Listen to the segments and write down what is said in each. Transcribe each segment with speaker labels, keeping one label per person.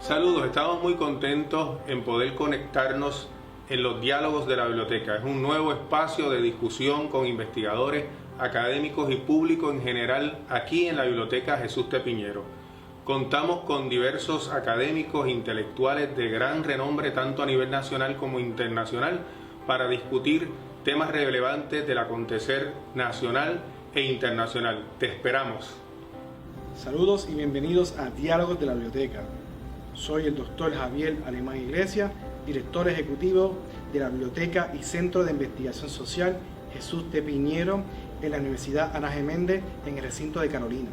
Speaker 1: Saludos, estamos muy contentos en poder conectarnos en los diálogos de la biblioteca. Es un nuevo espacio de discusión con investigadores, académicos y público en general aquí en la Biblioteca Jesús T. Piñero. Contamos con diversos académicos e intelectuales de gran renombre tanto a nivel nacional como internacional para discutir temas relevantes del acontecer nacional e internacional. Te esperamos.
Speaker 2: Saludos y bienvenidos a Diálogos de la Biblioteca. Soy el doctor Javier Alemán Iglesias, director ejecutivo de la Biblioteca y Centro de Investigación Social Jesús T. Piñero en la Universidad Ana G. Méndez en el recinto de Carolina.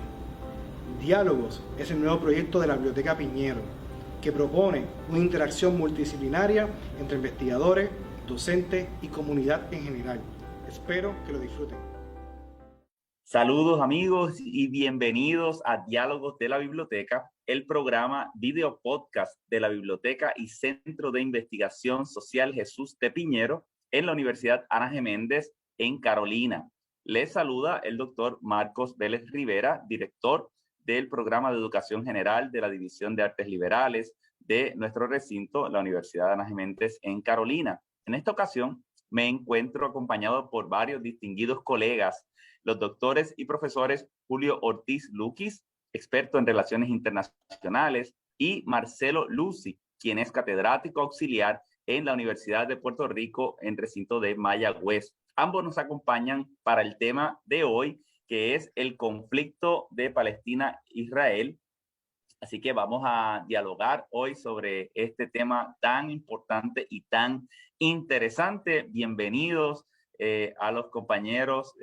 Speaker 2: Diálogos es el nuevo proyecto de la Biblioteca Piñero que propone una interacción multidisciplinaria entre investigadores, docentes y comunidad en general. Espero que lo disfruten.
Speaker 3: Saludos amigos y bienvenidos a Diálogos de la Biblioteca, el programa video podcast de la Biblioteca y Centro de Investigación Social Jesús T. Piñero en la Universidad Ana G. Méndez en Carolina. Les saluda el doctor Marcos Vélez Rivera, director del programa de Educación General de la División de Artes Liberales de nuestro recinto, la Universidad Ana G. Méndez en Carolina. En esta ocasión me encuentro acompañado por varios distinguidos colegas, los doctores y profesores Julio Ortiz Luquis, experto en relaciones internacionales, y Marcelo Lucy, quien es catedrático auxiliar en la Universidad de Puerto Rico en recinto de Mayagüez. Ambos nos acompañan para el tema de hoy, que es el conflicto de Palestina-Israel. Así que vamos a dialogar hoy sobre este tema tan importante y tan interesante. Bienvenidos a los compañeros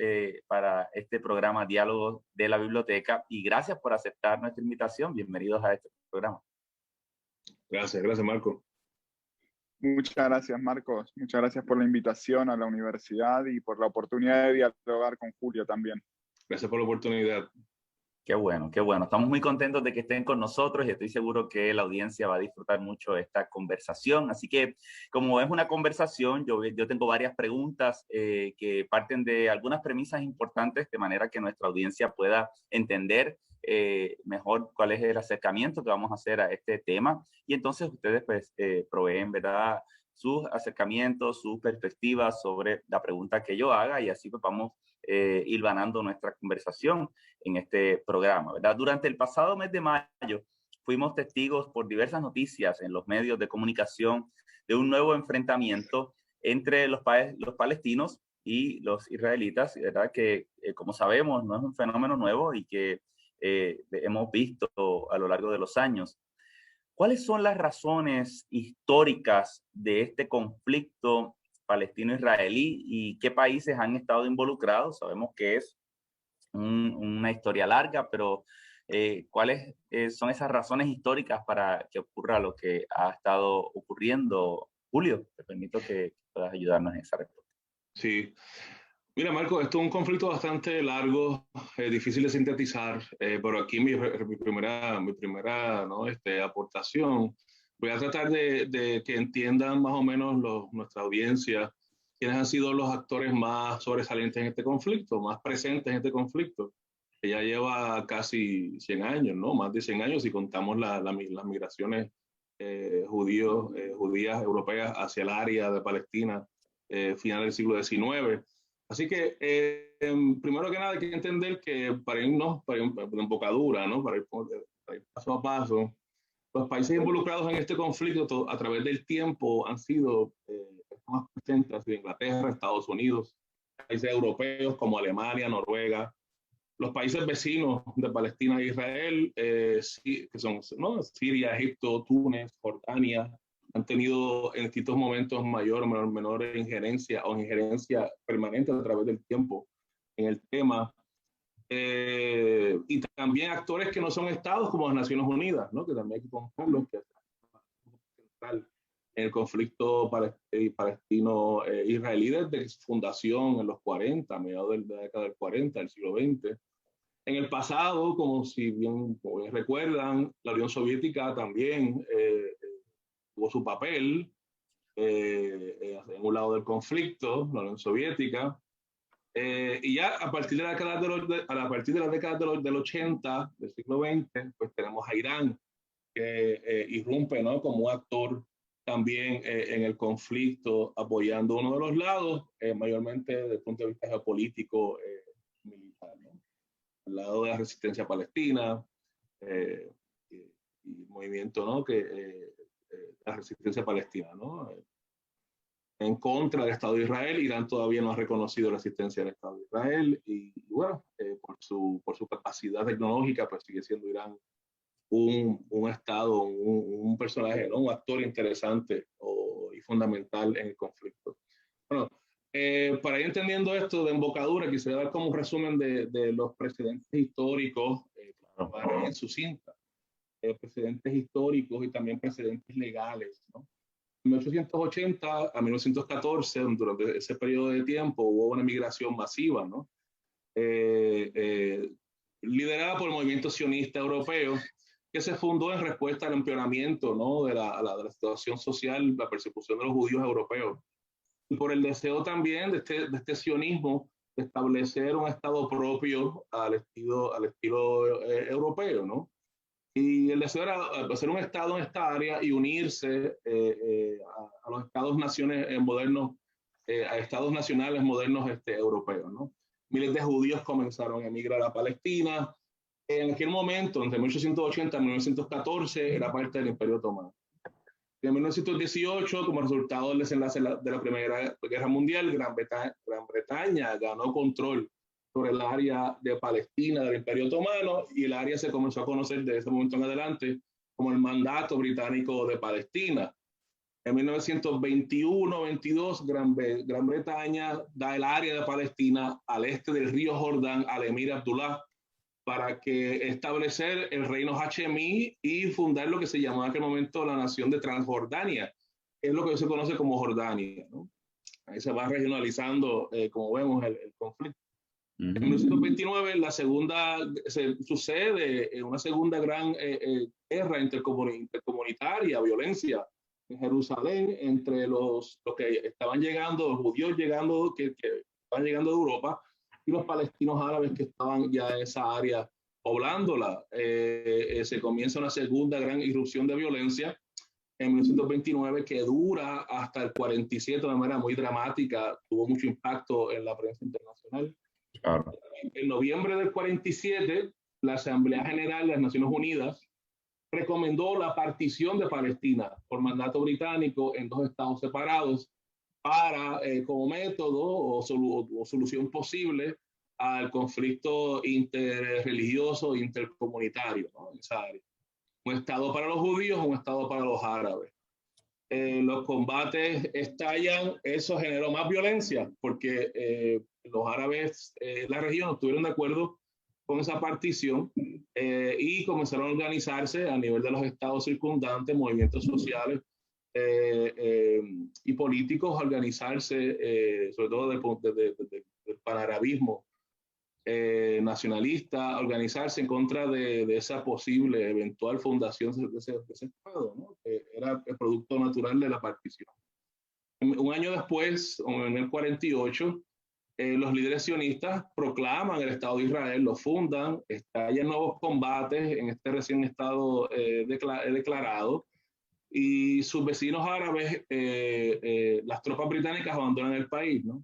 Speaker 3: para este programa Diálogos de la Biblioteca y gracias por aceptar nuestra invitación. Bienvenidos a este programa.
Speaker 4: Gracias Marco.
Speaker 5: Muchas gracias, Marcos. Muchas gracias por la invitación a la universidad y por la oportunidad de dialogar con Julio también.
Speaker 4: Gracias por la oportunidad.
Speaker 3: Qué bueno, qué bueno. Estamos muy contentos de que estén con nosotros y estoy seguro que la audiencia va a disfrutar mucho de esta conversación. Así que, como es una conversación, yo tengo varias preguntas que parten de algunas premisas importantes de manera que nuestra audiencia pueda entender mejor cuál es el acercamiento que vamos a hacer a este tema. Y entonces ustedes pues proveen, ¿verdad?, sus acercamientos, sus perspectivas sobre la pregunta que yo haga y así pues vamos hilvanando nuestra conversación en este programa, ¿verdad? Durante el pasado mes de mayo fuimos testigos por diversas noticias en los medios de comunicación de un nuevo enfrentamiento entre los palestinos y los israelitas, ¿verdad? Que como sabemos no es un fenómeno nuevo y que hemos visto a lo largo de los años. ¿Cuáles son las razones históricas de este conflicto palestino-israelí y qué países han estado involucrados? Sabemos que es una historia larga, pero ¿cuáles son esas razones históricas para que ocurra lo que ha estado ocurriendo? Julio, te permito que puedas ayudarnos en esa respuesta.
Speaker 4: Sí. Mira, Marco, esto es un conflicto bastante largo, difícil de sintetizar, pero aquí mi primera ¿no? Aportación. Voy a tratar de que entiendan más o menos nuestra audiencia quiénes han sido los actores más sobresalientes en este conflicto, más presentes en este conflicto, que ya lleva casi 100 años, ¿no? Más de 100 años si contamos las migraciones judías europeas hacia el área de Palestina, final del siglo XIX. Así que, primero que nada, hay que entender que para irnos en bocadura, ¿no? Para ir paso a paso, los países involucrados en este conflicto a través del tiempo han sido más presentes, han sido Inglaterra, Estados Unidos, países europeos como Alemania, Noruega, los países vecinos de Palestina e Israel, que son, ¿no?, Siria, Egipto, Túnez, Jordania, han tenido en distintos momentos mayor o menor injerencia o injerencia permanente a través del tiempo en el tema. Y también actores que no son estados como las Naciones Unidas, ¿no?, que también hay que contarlos, que es central en el conflicto palestino-israelí desde su fundación en los 40, a mediados de la década del 40, del siglo XX. En el pasado, como bien recuerdan, la Unión Soviética también tuvo su papel en un lado del conflicto, la Unión Soviética, y ya a partir de la década del 80 del siglo XX, pues tenemos a Irán que irrumpe, ¿no?, como un actor también en el conflicto, apoyando uno de los lados, mayormente desde el punto de vista geopolítico militar, ¿no? Al lado de la resistencia palestina y movimiento, ¿no?, la resistencia palestina, ¿no? En contra del Estado de Israel. Irán todavía no ha reconocido la existencia del Estado de Israel y bueno, por su capacidad tecnológica, pues sigue siendo Irán un Estado, un personaje, ¿no?, un actor interesante y fundamental en el conflicto. Bueno, para ir entendiendo esto de embocadura, quisiera dar como un resumen de los precedentes históricos en su cinta. Precedentes históricos y también precedentes legales, ¿no? En 1880 a 1914, durante ese periodo de tiempo, hubo una migración masiva, ¿no? Liderada por el movimiento sionista europeo, que se fundó en respuesta al empeoramiento, ¿no?, de la situación social, la persecución de los judíos europeos, y por el deseo también de este sionismo de establecer un Estado propio al estilo europeo, ¿no? Y el deseo era hacer un Estado en esta área y unirse a los Estados-naciones modernos, a Estados nacionales modernos europeos, ¿no? Miles de judíos comenzaron a emigrar a Palestina. En aquel momento, entre 1880 y 1914, era parte del Imperio Otomano. En 1918, como resultado del desenlace de la Primera Guerra Mundial, Gran Bretaña ganó control sobre el área de Palestina del Imperio Otomano y el área se comenzó a conocer desde ese momento en adelante como el Mandato Británico de Palestina. En 1921-22, Gran Bretaña da el área de Palestina al este del río Jordán al emir Abdullah para que establecer el reino hachemí y fundar lo que se llamó en aquel momento la nación de Transjordania, que es lo que se conoce como Jordania, ¿no? Ahí se va regionalizando, como vemos, el conflicto. En 1929 sucede una segunda gran guerra intercomunitaria, violencia en Jerusalén entre los que estaban llegando, los judíos llegando, que estaban llegando de Europa, y los palestinos árabes que estaban ya en esa área poblándola. Se comienza una segunda gran irrupción de violencia en 1929 que dura hasta el 47 de manera muy dramática, tuvo mucho impacto en la prensa internacional. Claro. En noviembre del 47, la Asamblea General de las Naciones Unidas recomendó la partición de Palestina por mandato británico en dos estados separados para, como método o solución posible al conflicto interreligioso e intercomunitario, ¿no?, en esa área. Un estado para los judíos, un estado para los árabes. Los combates estallan, eso generó más violencia porque los árabes en la región no estuvieron de acuerdo con esa partición y comenzaron a organizarse a nivel de los estados circundantes, movimientos sociales y políticos, a organizarse, sobre todo del panarabismo nacionalista, organizarse en contra de esa posible eventual fundación de ese Estado, ¿no?, que era el producto natural de la partición. Un año después, en el 48, los líderes sionistas proclaman el Estado de Israel, lo fundan, estallan nuevos combates en este recién Estado declarado, y sus vecinos árabes, las tropas británicas abandonan el país, ¿no?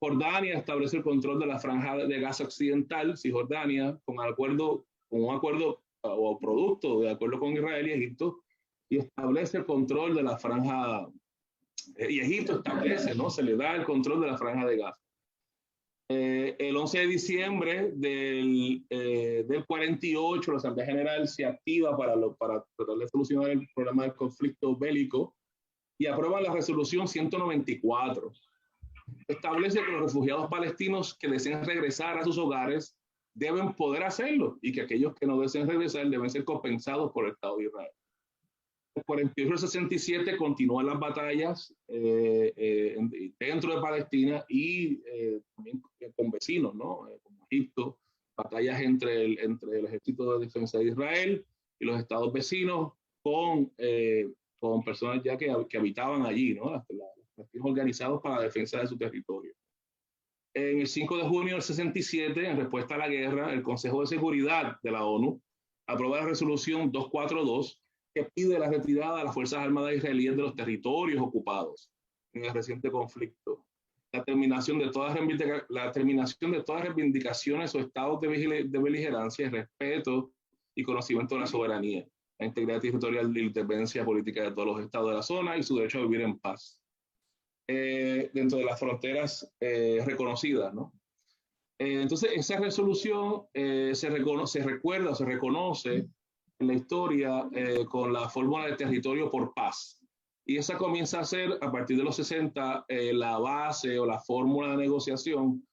Speaker 4: Jordania establece el control de la franja de Gaza occidental, Cisjordania, con un acuerdo o producto de acuerdo con Israel y Egipto, y establece el control de la franja, y Egipto establece, ¿no?, se le da el control de la franja de Gaza. El 11 de diciembre del 48, la Asamblea General se activa para tratar de solucionar el problema del conflicto bélico y aprueba la resolución 194. Establece que los refugiados palestinos que deseen regresar a sus hogares deben poder hacerlo y que aquellos que no deseen regresar deben ser compensados por el Estado de Israel. En el 48 al 67 continúan las batallas dentro de Palestina y también con vecinos, ¿no?, como Egipto, batallas entre el Ejército de Defensa de Israel y los estados vecinos con personas ya que habitaban allí, ¿no?, organizados para la defensa de su territorio. En el 5 de junio del 67, en respuesta a la guerra, el Consejo de Seguridad de la ONU aprueba la resolución 242 que pide la retirada de las Fuerzas Armadas israelíes de los territorios ocupados en el reciente conflicto, la terminación de todas reivindicaciones o estados de beligerancia y respeto y conocimiento de la soberanía, la integridad territorial y la independencia política de todos los estados de la zona y su derecho a vivir en paz dentro de las fronteras reconocidas, ¿no? Entonces, esa resolución se reconoce en la historia con la fórmula de territorio por paz. Y esa comienza a ser, a partir de los 60, la base o la fórmula de negociación.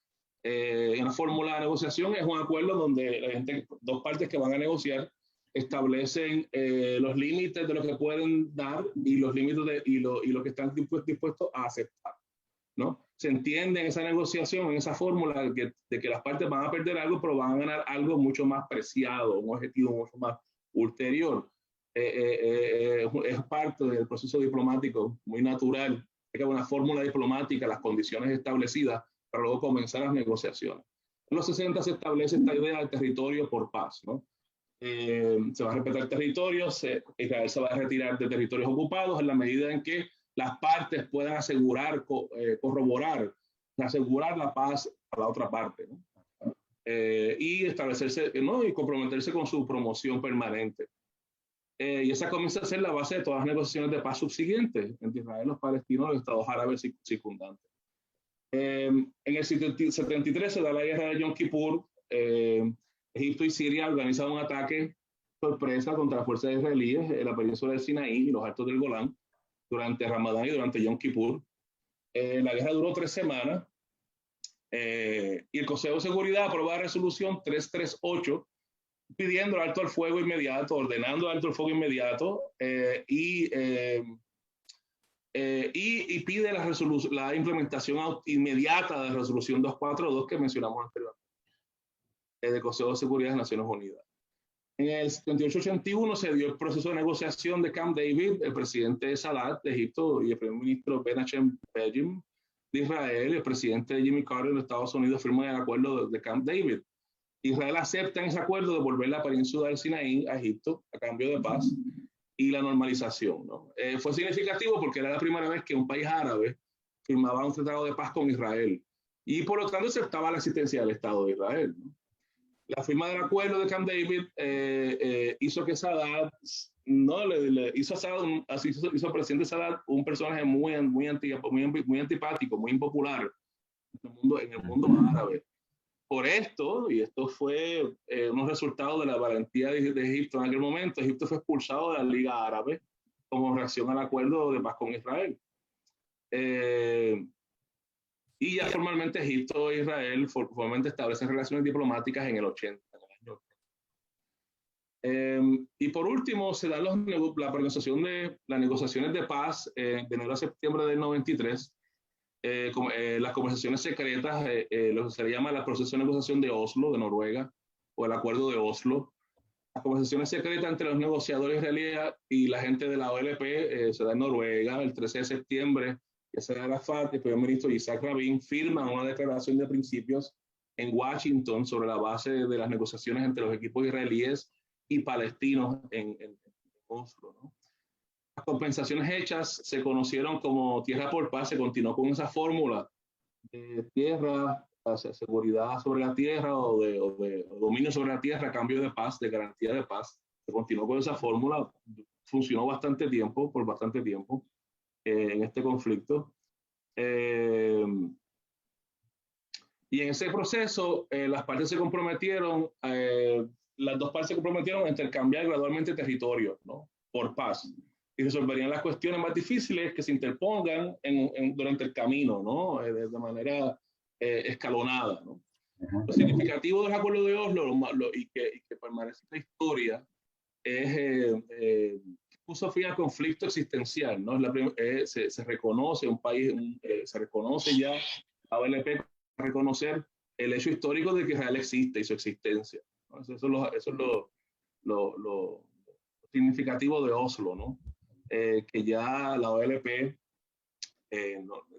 Speaker 4: Una fórmula de negociación es un acuerdo donde dos partes que van a negociar establecen los límites de lo que pueden dar y los límites y lo que están dispuestos a aceptar, ¿no? Se entiende en esa negociación, en esa fórmula, de que las partes van a perder algo, pero van a ganar algo mucho más preciado, un objetivo mucho más ulterior. Es parte del proceso diplomático muy natural, que hay una fórmula diplomática, las condiciones establecidas para luego comenzar las negociaciones. En los 60 se establece esta idea del territorio por paz, ¿no? Se va a respetar territorios, Israel se va a retirar de territorios ocupados en la medida en que las partes puedan asegurar, corroborar, asegurar la paz a la otra parte, ¿no? Y establecerse, ¿no? Y comprometerse con su promoción permanente. Y esa comienza a ser la base de todas las negociaciones de paz subsiguientes entre Israel, los palestinos y los estados árabes circundantes. En el 73 se da la guerra de Yom Kippur. Egipto y Siria organizan un ataque sorpresa contra las fuerzas israelíes en la península del Sinaí y los altos del Golán durante Ramadán y durante Yom Kippur. La guerra duró 3 semanas y el Consejo de Seguridad aprobó la resolución 338 pidiendo el alto al fuego inmediato, ordenando el alto al fuego inmediato y pide la implementación inmediata de la resolución 242 que mencionamos anteriormente del Consejo de Seguridad de Naciones Unidas. En el 78-81 se dio el proceso de negociación de Camp David. El presidente Sadat de Egipto y el primer ministro Menachem Begin de Israel, el presidente Jimmy Carter de Estados Unidos firman el acuerdo de Camp David. Israel acepta en ese acuerdo devolver la península del Sinaí a Egipto a cambio de paz y la normalización, ¿no? Fue significativo porque era la primera vez que un país árabe firmaba un tratado de paz con Israel y por lo tanto aceptaba la existencia del Estado de Israel, ¿no? La firma del acuerdo de Camp David hizo que Sadat, hizo al presidente Sadat un personaje muy antipático, muy impopular en el mundo árabe. Por esto, y esto fue un resultado de la valentía de Egipto en aquel momento, Egipto fue expulsado de la Liga Árabe como reacción al acuerdo de paz con Israel. Y ya formalmente Egipto e Israel formalmente establecen relaciones diplomáticas en el 80, en el año 80. Y por último, se dan las negociaciones de paz de enero a septiembre del 93. Las conversaciones secretas, lo que se le llama el proceso de negociación de Oslo, de Noruega, o el acuerdo de Oslo. Las conversaciones secretas entre los negociadores israelíes y la gente de la OLP se da en Noruega el 13 de septiembre. Yasser Arafat y el primer ministro Yitzhak Rabin firman una declaración de principios en Washington sobre la base de las negociaciones entre los equipos israelíes y palestinos en Oslo, ¿no? Las compensaciones hechas se conocieron como tierra por paz. Se continuó con esa fórmula de tierra, seguridad sobre la tierra o de dominio sobre la tierra a cambio de paz, de garantía de paz. Se continuó con esa fórmula, funcionó por bastante tiempo en este conflicto. Y en ese proceso las partes se comprometieron, las dos partes se comprometieron a intercambiar gradualmente territorio, ¿no? Por paz. Y resolverían las cuestiones más difíciles que se interpongan durante el camino, ¿no? De manera escalonada, ¿no? Lo significativo del acuerdo de Oslo y que permanece en la historia es puso fin al conflicto existencial, ¿no? Se reconoce un país, se reconoce ya la OLP para reconocer el hecho histórico de que Israel existe y su existencia, ¿no? Eso es lo significativo de Oslo, ¿no? Que ya la OLP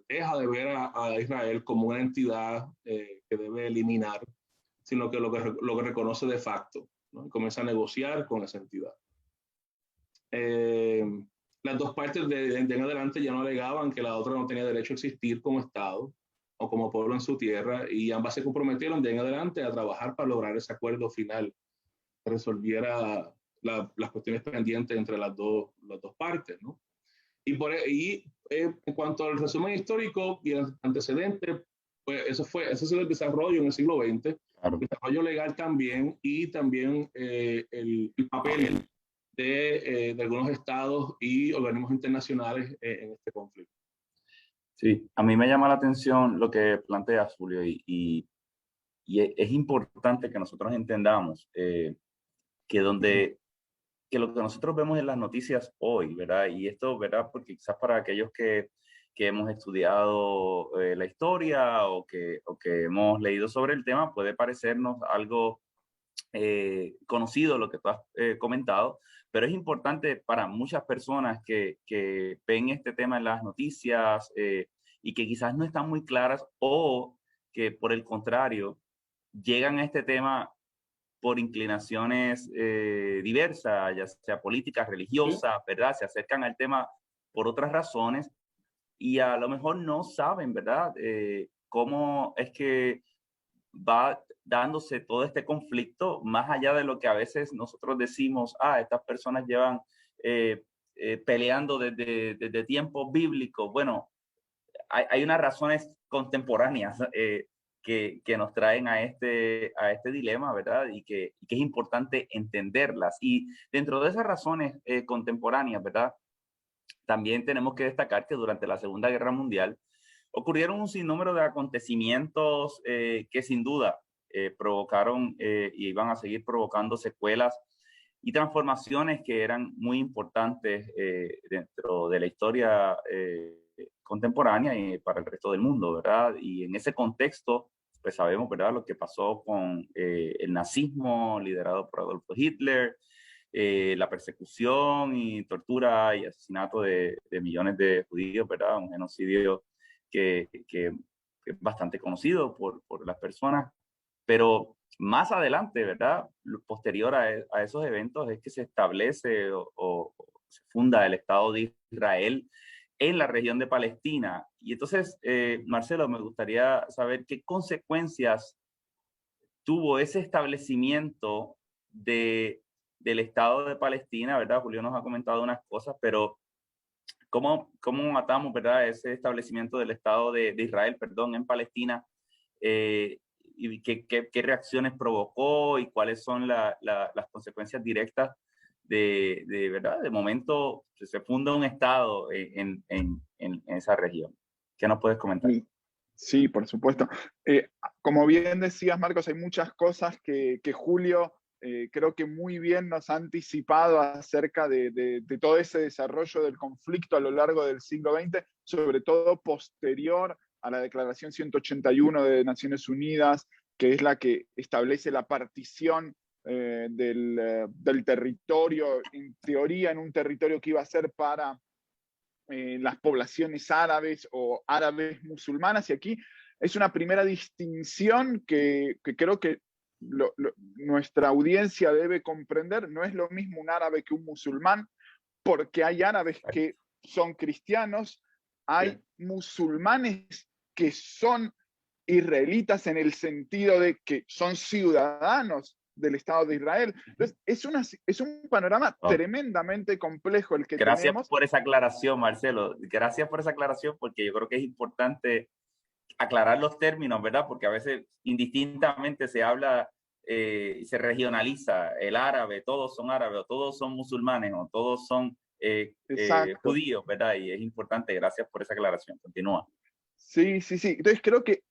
Speaker 4: deja de ver a Israel como una entidad que debe eliminar, sino que lo que reconoce de facto, ¿no? Y comienza a negociar con esa entidad. las dos partes de en adelante ya no alegaban que la otra no tenía derecho a existir como Estado o como pueblo en su tierra, y ambas se comprometieron de en adelante a trabajar para lograr ese acuerdo final que resolviera las cuestiones pendientes entre las dos partes, ¿no? En cuanto al resumen histórico y el antecedente, pues ese ha sido el desarrollo en el siglo XX,
Speaker 3: Claro.
Speaker 4: el desarrollo legal también, y también el papel de algunos estados y organismos internacionales en este conflicto.
Speaker 3: Sí, a mí me llama la atención lo que planteas, Julio, y es importante que nosotros entendamos que lo que nosotros vemos en las noticias hoy, ¿verdad? Y esto, ¿verdad? Porque quizás para aquellos que hemos estudiado la historia o que hemos leído sobre el tema, puede parecernos algo conocido lo que tú has comentado, pero es importante para muchas personas que ven este tema en las noticias y que quizás no están muy claras, o que por el contrario llegan a este tema por inclinaciones diversas, ya sea políticas, religiosas, ¿verdad? Se acercan al tema por otras razones y a lo mejor no saben, ¿verdad? Cómo es que va dándose todo este conflicto, más allá de lo que a veces nosotros decimos, estas personas llevan peleando desde tiempos bíblicos. Bueno, hay unas razones contemporáneas que nos traen a este dilema, ¿verdad? Y que es importante entenderlas. Y dentro de esas razones contemporáneas, ¿verdad? También tenemos que destacar que durante la Segunda Guerra Mundial ocurrieron un sinnúmero de acontecimientos que sin duda provocaron y iban a seguir provocando secuelas y transformaciones que eran muy importantes dentro de la historia contemporánea y para el resto del mundo, ¿verdad? Y en ese contexto, pues sabemos, ¿verdad?, lo que pasó con el nazismo liderado por Adolfo Hitler, la persecución y tortura y asesinato de millones de judíos, ¿verdad? Un genocidio que es bastante conocido por las personas, pero más adelante, ¿verdad? Posterior a esos eventos es que se establece o se funda el Estado de Israel en la región de Palestina. Y entonces, Marcelo, me gustaría saber qué consecuencias tuvo ese establecimiento del Estado de Palestina, ¿verdad? Julio nos ha comentado unas cosas, pero ¿cómo matamos, ¿verdad?, ese establecimiento del Estado de Israel, perdón, en Palestina? ¿Y qué reacciones provocó y cuáles son las consecuencias directas ¿verdad? De momento se funda un Estado en esa región. ¿Qué nos puedes comentar?
Speaker 5: Sí, por supuesto. Como bien decías, Marcos, hay muchas cosas que Julio creo que muy bien nos ha anticipado acerca de todo ese desarrollo del conflicto a lo largo del siglo XX, sobre todo posterior a la Declaración 181 de Naciones Unidas, que es la que establece la partición del territorio, en teoría en un territorio que iba a ser para las poblaciones árabes o árabes musulmanas, y aquí es una primera distinción que creo que nuestra audiencia debe comprender. No es lo mismo un árabe que un musulmán, porque hay árabes que son cristianos, hay musulmanes que son israelitas en el sentido de que son ciudadanos del Estado de Israel. Entonces, es un panorama tremendamente complejo el que
Speaker 3: Gracias
Speaker 5: tenemos.
Speaker 3: por esa aclaración, Marcelo. Gracias por esa aclaración, porque yo creo que es importante aclarar los términos, ¿verdad? Porque a veces indistintamente se habla y se regionaliza el árabe, todos son árabes, o todos son musulmanes, o todos son judíos, ¿verdad? Y es importante. Gracias por esa aclaración. Continúa.
Speaker 5: Sí. Entonces creo que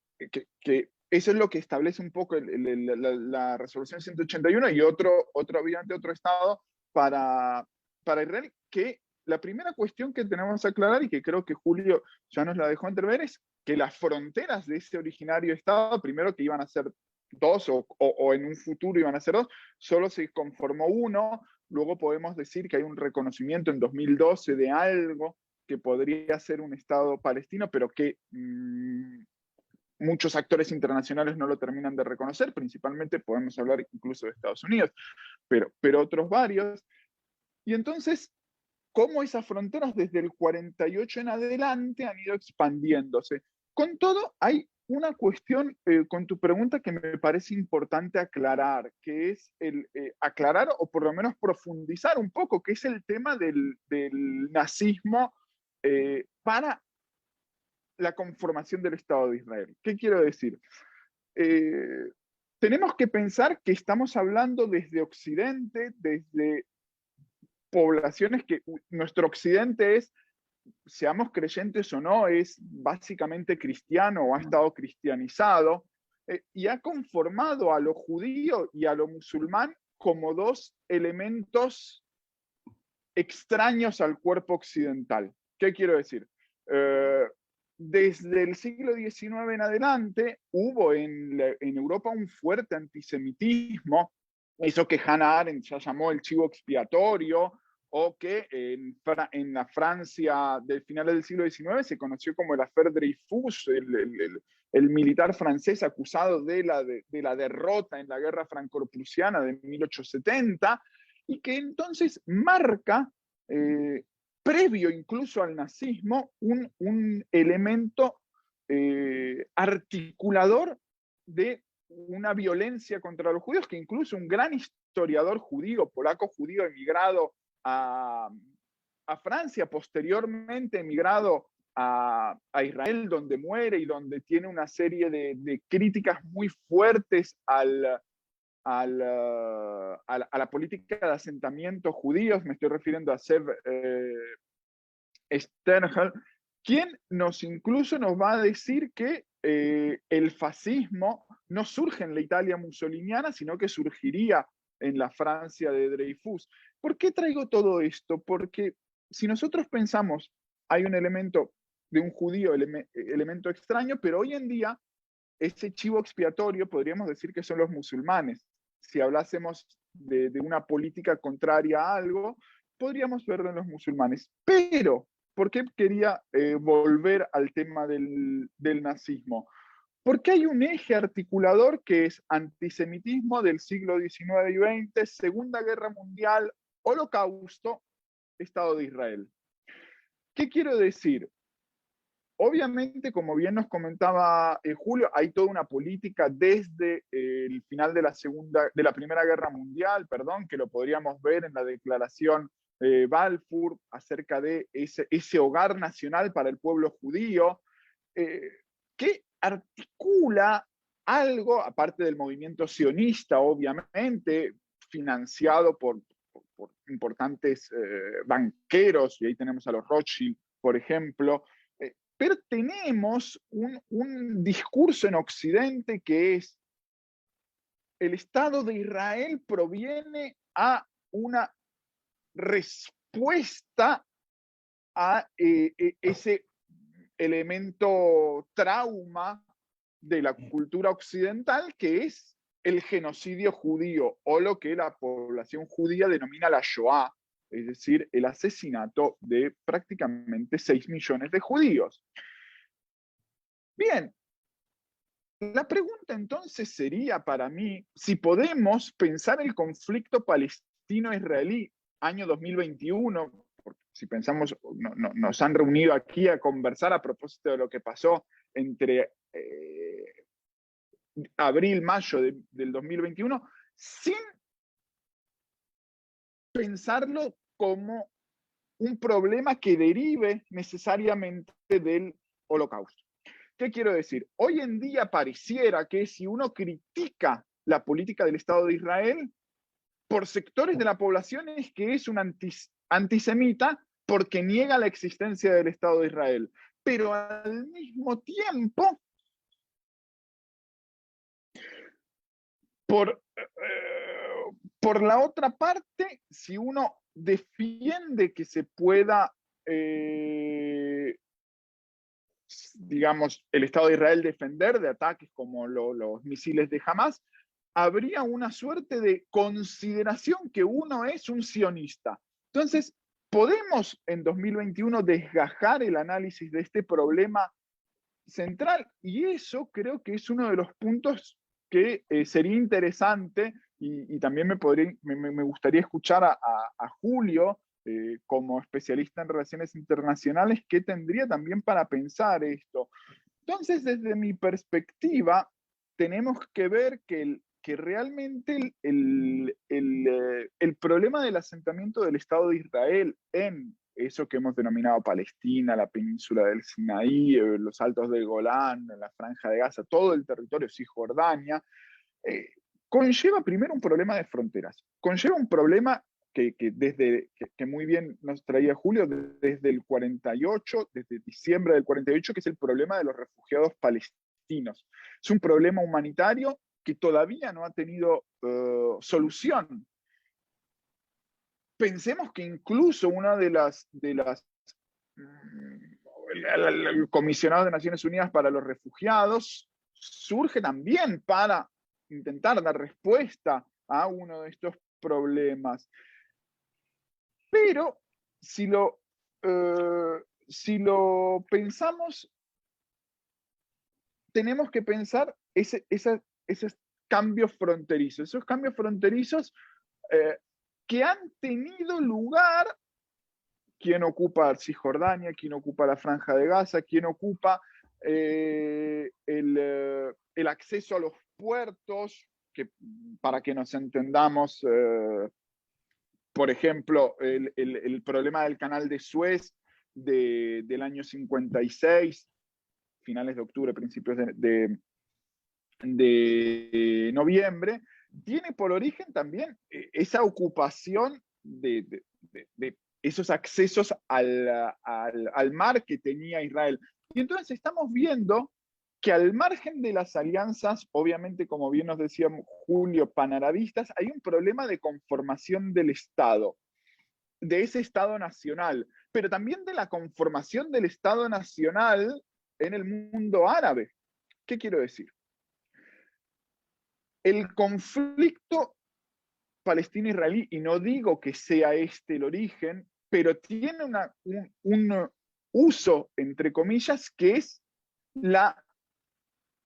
Speaker 5: eso es lo que establece un poco la resolución 181 y obviamente otro estado para Israel, que la primera cuestión que tenemos que aclarar, y que creo que Julio ya nos la dejó entrever, es que las fronteras de ese originario estado, primero que iban a ser dos o en un futuro iban a ser dos, solo se conformó uno. Luego podemos decir que hay un reconocimiento en 2012 de algo que podría ser un Estado palestino, pero que muchos actores internacionales no lo terminan de reconocer. Principalmente podemos hablar incluso de Estados Unidos, pero otros varios. Y entonces cómo esas fronteras desde el 48 en adelante han ido expandiéndose. Con todo, hay una cuestión con tu pregunta que me parece importante aclarar, que es aclarar o por lo menos profundizar un poco, que es el tema del nazismo para la conformación del Estado de Israel. ¿Qué quiero decir? Tenemos que pensar que estamos hablando desde Occidente, desde poblaciones que nuestro Occidente es, seamos creyentes o no, es básicamente cristiano o ha estado cristianizado y ha conformado a lo judío y a lo musulmán como dos elementos extraños al cuerpo occidental. ¿Qué quiero decir? Desde el siglo XIX en adelante hubo en Europa un fuerte antisemitismo, eso que Hannah Arendt ya llamó el chivo expiatorio, o que en la Francia del final del siglo XIX se conoció como el affaire Dreyfus, el militar francés acusado de la derrota en la guerra franco-prusiana de 1870, y que entonces marca, previo incluso al nazismo, un elemento articulador de una violencia contra los judíos, que incluso un gran historiador judío, polaco judío emigrado a Francia, posteriormente emigrado a Israel, donde muere y donde tiene una serie de críticas muy fuertes a la política de asentamientos judíos. Me estoy refiriendo a Zev Sternhell, quien incluso nos va a decir que el fascismo no surge en la Italia mussoliniana, sino que surgiría en la Francia de Dreyfus. ¿Por qué traigo todo esto? Porque si nosotros pensamos, hay un elemento de un judío, elemento extraño, pero hoy en día ese chivo expiatorio podríamos decir que son los musulmanes. Si hablásemos de una política contraria a algo, podríamos verlo en los musulmanes. Pero, ¿por qué quería volver al tema del nazismo? Porque hay un eje articulador que es antisemitismo del siglo XIX y XX, Segunda Guerra Mundial, Holocausto, Estado de Israel. ¿Qué quiero decir? Obviamente, como bien nos comentaba Julio, hay toda una política desde el final de la Primera Guerra Mundial, que lo podríamos ver en la declaración Balfour acerca de ese hogar nacional para el pueblo judío, que articula algo, aparte del movimiento sionista, obviamente, financiado por importantes banqueros, y ahí tenemos a los Rothschild, por ejemplo, pero tenemos un discurso en Occidente que es: el Estado de Israel proviene a una respuesta a ese elemento trauma de la cultura occidental, que es el genocidio judío, o lo que la población judía denomina la Shoah, es decir, el asesinato de prácticamente 6 millones de judíos. Bien, la pregunta entonces sería para mí, si podemos pensar el conflicto palestino-israelí año 2021, porque si pensamos, nos han reunido aquí a conversar a propósito de lo que pasó entre abril-mayo del 2021, sin pensarlo como un problema que derive necesariamente del Holocausto. ¿Qué quiero decir? Hoy en día pareciera que si uno critica la política del Estado de Israel, por sectores de la población es que es un antisemita porque niega la existencia del Estado de Israel. Pero al mismo tiempo, por la otra parte, si uno defiende que se pueda, digamos, el Estado de Israel defender de ataques como los misiles de Hamas, habría una suerte de consideración que uno es un sionista. Entonces, podemos en 2021 desgajar el análisis de este problema central, y eso creo que es uno de los puntos que sería interesante, y también me gustaría escuchar a Julio como especialista en relaciones internacionales, qué tendría también para pensar esto. Entonces, desde mi perspectiva, tenemos que ver que realmente el problema del asentamiento del Estado de Israel en eso que hemos denominado Palestina, la península del Sinaí, los altos del Golán, la franja de Gaza, todo el territorio Cisjordania, conlleva primero un problema de fronteras, conlleva un problema que muy bien nos traía Julio desde el 48, desde diciembre del 48, que es el problema de los refugiados palestinos. Es un problema humanitario que todavía no ha tenido solución. Pensemos que incluso una de las el comisionado de Naciones Unidas para los Refugiados surge también para intentar dar respuesta a uno de estos problemas. Pero si lo pensamos, tenemos que pensar esos cambios fronterizos, que han tenido lugar. ¿Quién ocupa Cisjordania? ¿Quién ocupa la Franja de Gaza? ¿Quién ocupa el acceso a los puertos? Que, para que nos entendamos, por ejemplo, el problema del canal de Suez del año 56, finales de octubre, principios de noviembre, tiene por origen también esa ocupación de esos accesos al mar que tenía Israel. Y entonces estamos viendo que al margen de las alianzas, obviamente, como bien nos decía Julio, panarabistas, hay un problema de conformación del Estado, de ese Estado nacional, pero también de la conformación del Estado nacional en el mundo árabe. ¿Qué quiero decir? El conflicto palestino-israelí, y no digo que sea este el origen, pero tiene un uso, entre comillas, que es la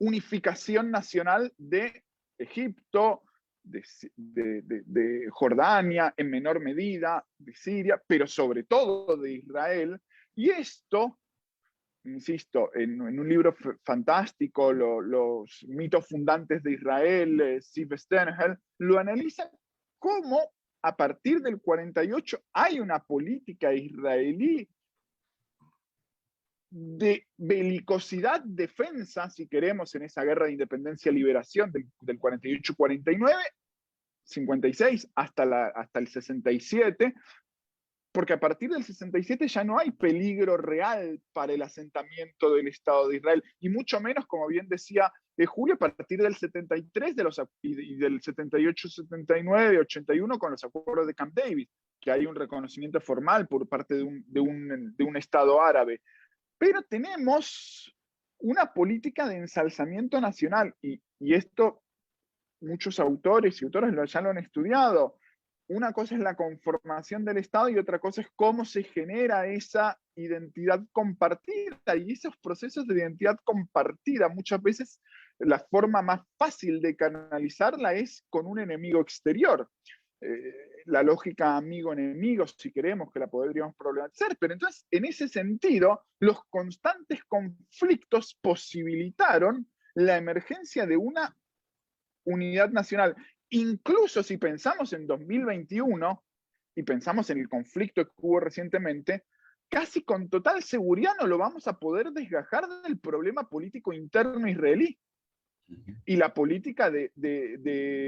Speaker 5: unificación nacional de Egipto, de Jordania, en menor medida, de Siria, pero sobre todo de Israel. Y esto, insisto, en un libro fantástico, los mitos fundantes de Israel, Ziv Sternhell, lo analizan cómo a partir del 48 hay una política israelí de belicosidad, defensa, si queremos, en esa guerra de independencia y liberación del 48-49, 56 hasta el 67, porque a partir del 67 ya no hay peligro real para el asentamiento del Estado de Israel, y mucho menos, como bien decía Julio, a partir del 73 y del 78, 79, 81 con los acuerdos de Camp David, que hay un reconocimiento formal por parte de un Estado árabe. Pero tenemos una política de ensalzamiento nacional, y esto muchos autores y autoras ya lo han estudiado. Una cosa es la conformación del Estado y otra cosa es cómo se genera esa identidad compartida. Y esos procesos de identidad compartida, muchas veces la forma más fácil de canalizarla es con un enemigo exterior. La lógica amigo-enemigo, si queremos, que la podríamos problematizar, pero entonces, en ese sentido, los constantes conflictos posibilitaron la emergencia de una unidad nacional. Incluso si pensamos en 2021 y pensamos en el conflicto que hubo recientemente, casi con total seguridad no lo vamos a poder desgajar del problema político interno israelí. Y la política de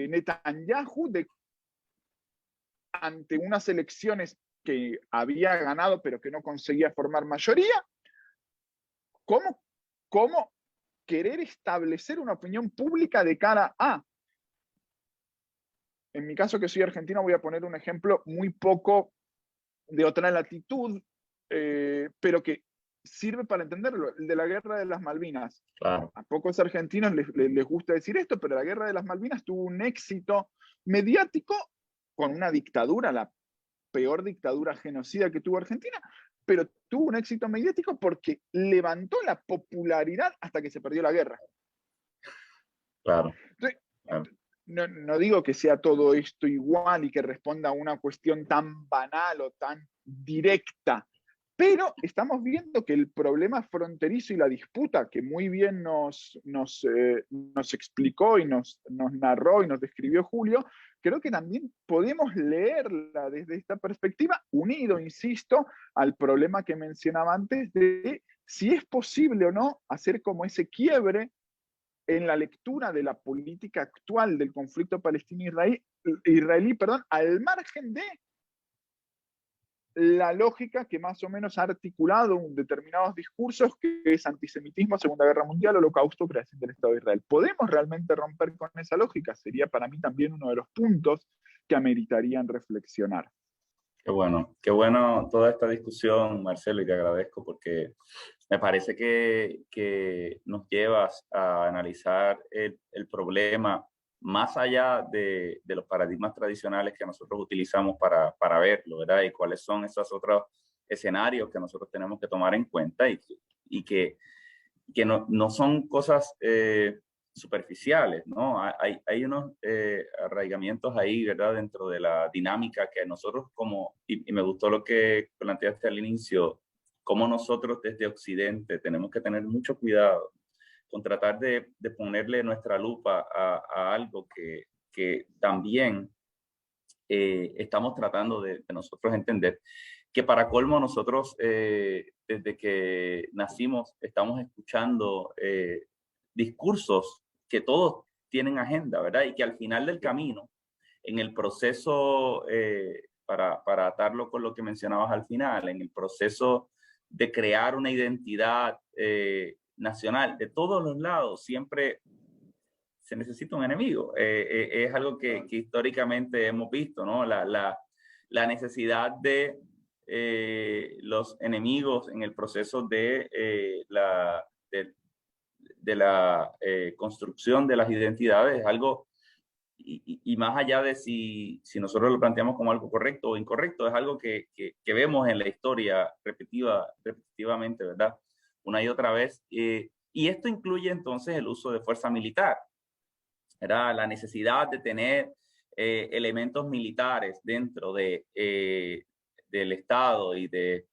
Speaker 5: Netanyahu ante unas elecciones que había ganado pero que no conseguía formar mayoría, ¿cómo querer establecer una opinión pública de cara a? En mi caso, que soy argentino, voy a poner un ejemplo muy poco de otra latitud, pero que sirve para entenderlo, el de la Guerra de las Malvinas.
Speaker 3: Claro.
Speaker 5: A pocos argentinos les gusta decir esto, pero la Guerra de las Malvinas tuvo un éxito mediático con una dictadura, la peor dictadura genocida que tuvo Argentina, pero tuvo un éxito mediático porque levantó la popularidad hasta que se perdió la guerra.
Speaker 3: Claro.
Speaker 5: Entonces,
Speaker 3: claro.
Speaker 5: no digo que sea todo esto igual y que responda a una cuestión tan banal o tan directa, pero estamos viendo que el problema fronterizo y la disputa que muy bien nos explicó y nos narró y nos describió Julio, creo que también podemos leerla desde esta perspectiva, unido, insisto, al problema que mencionaba antes de si es posible o no hacer como ese quiebre en la lectura de la política actual del conflicto palestino-israelí, al margen de la lógica que más o menos ha articulado determinados discursos, que es antisemitismo, Segunda Guerra Mundial, Holocausto, creación del Estado de Israel. ¿Podemos realmente romper con esa lógica? Sería para mí también uno de los puntos que ameritarían reflexionar.
Speaker 3: Qué bueno toda esta discusión, Marcelo, y te agradezco porque me parece que nos llevas a analizar el problema más allá de los paradigmas tradicionales que nosotros utilizamos para verlo, ¿verdad? Y cuáles son esos otros escenarios que nosotros tenemos que tomar en cuenta y que no son cosas superficiales, ¿no? Hay unos arraigamientos ahí, ¿verdad? Dentro de la dinámica que nosotros y me gustó lo que planteaste al inicio, cómo nosotros desde Occidente tenemos que tener mucho cuidado con tratar de ponerle nuestra lupa a algo que también estamos tratando de nosotros entender, que para colmo nosotros desde que nacimos estamos escuchando discursos que todos tienen agenda, ¿verdad? Y que al final del camino, en el proceso, para atarlo con lo que mencionabas al final, en el proceso de crear una identidad nacional de todos los lados, siempre se necesita un enemigo. Es algo que históricamente hemos visto, ¿no? La necesidad de los enemigos en el proceso de la construcción de las identidades es algo, y más allá de si nosotros lo planteamos como algo correcto o incorrecto, es algo que vemos en la historia repetitivamente, ¿verdad? Una y otra vez. Y esto incluye entonces el uso de fuerza militar, ¿verdad? La necesidad de tener elementos militares dentro del Estado y de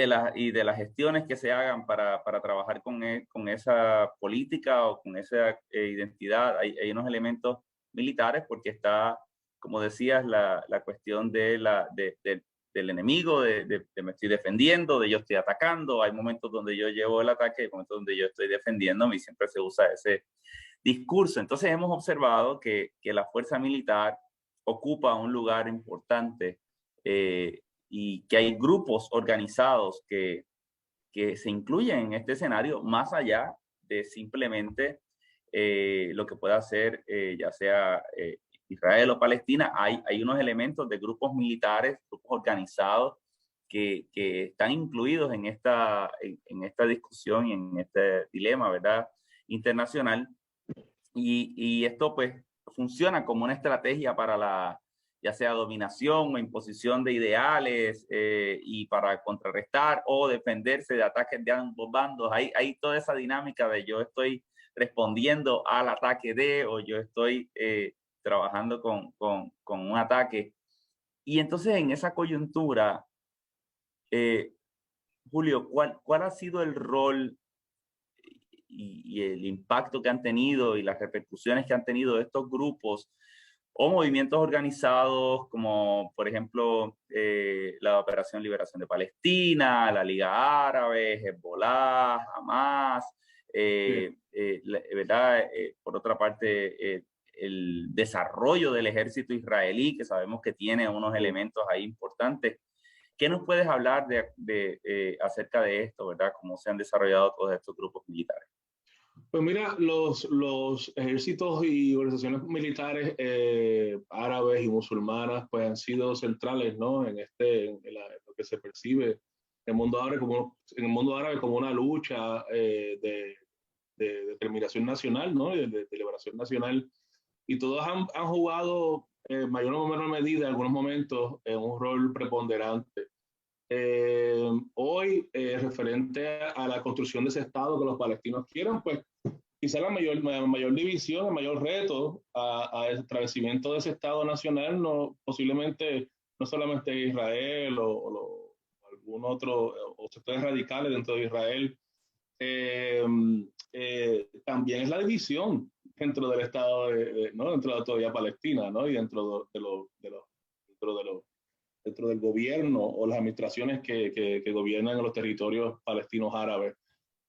Speaker 3: las gestiones que se hagan para trabajar con esa política o con esa identidad. Hay unos elementos militares porque está, como decías, la cuestión del enemigo, de me estoy defendiendo, de yo estoy atacando. Hay momentos donde yo llevo el ataque, hay momentos donde yo estoy defendiéndome y siempre se usa ese discurso. Entonces hemos observado que la fuerza militar ocupa un lugar importante y que hay grupos organizados que se incluyen en este escenario más allá de simplemente lo que pueda hacer ya sea Israel o Palestina. Hay unos elementos de grupos militares, grupos organizados que están incluidos en esta discusión y en este dilema, ¿verdad?, internacional. Y esto pues funciona como una estrategia para ya sea dominación o imposición de ideales y para contrarrestar o defenderse de ataques de ambos bandos. Hay toda esa dinámica de yo estoy respondiendo al ataque o yo estoy trabajando con un ataque. Y entonces en esa coyuntura, Julio, ¿cuál ha sido el rol y el impacto que han tenido y las repercusiones que han tenido estos grupos o movimientos organizados como, por ejemplo, la Operación Liberación de Palestina, la Liga Árabe, Hezbollah, Hamas, ¿verdad? Por otra parte, el desarrollo del ejército israelí, que sabemos que tiene unos elementos ahí importantes. ¿Qué nos puedes hablar acerca de esto, verdad? ¿Cómo se han desarrollado todos estos grupos militares?
Speaker 4: Pues mira, los ejércitos y organizaciones militares árabes y musulmanas pues han sido centrales, ¿no? En lo que se percibe en el mundo árabe como una lucha de determinación nacional, ¿no? De liberación nacional. Y todos han jugado mayor o menor medida en algunos momentos un rol preponderante. Hoy, referente a la construcción de ese Estado que los palestinos quieran, pues quizá la mayor división, el mayor reto al establecimiento de ese Estado nacional, posiblemente no solamente Israel o algún otro, o sectores radicales dentro de Israel, también es la división dentro del Estado, ¿no? Dentro de la autoridad palestina, ¿no? Y dentro del gobierno o las administraciones que gobiernan en los territorios palestinos árabes.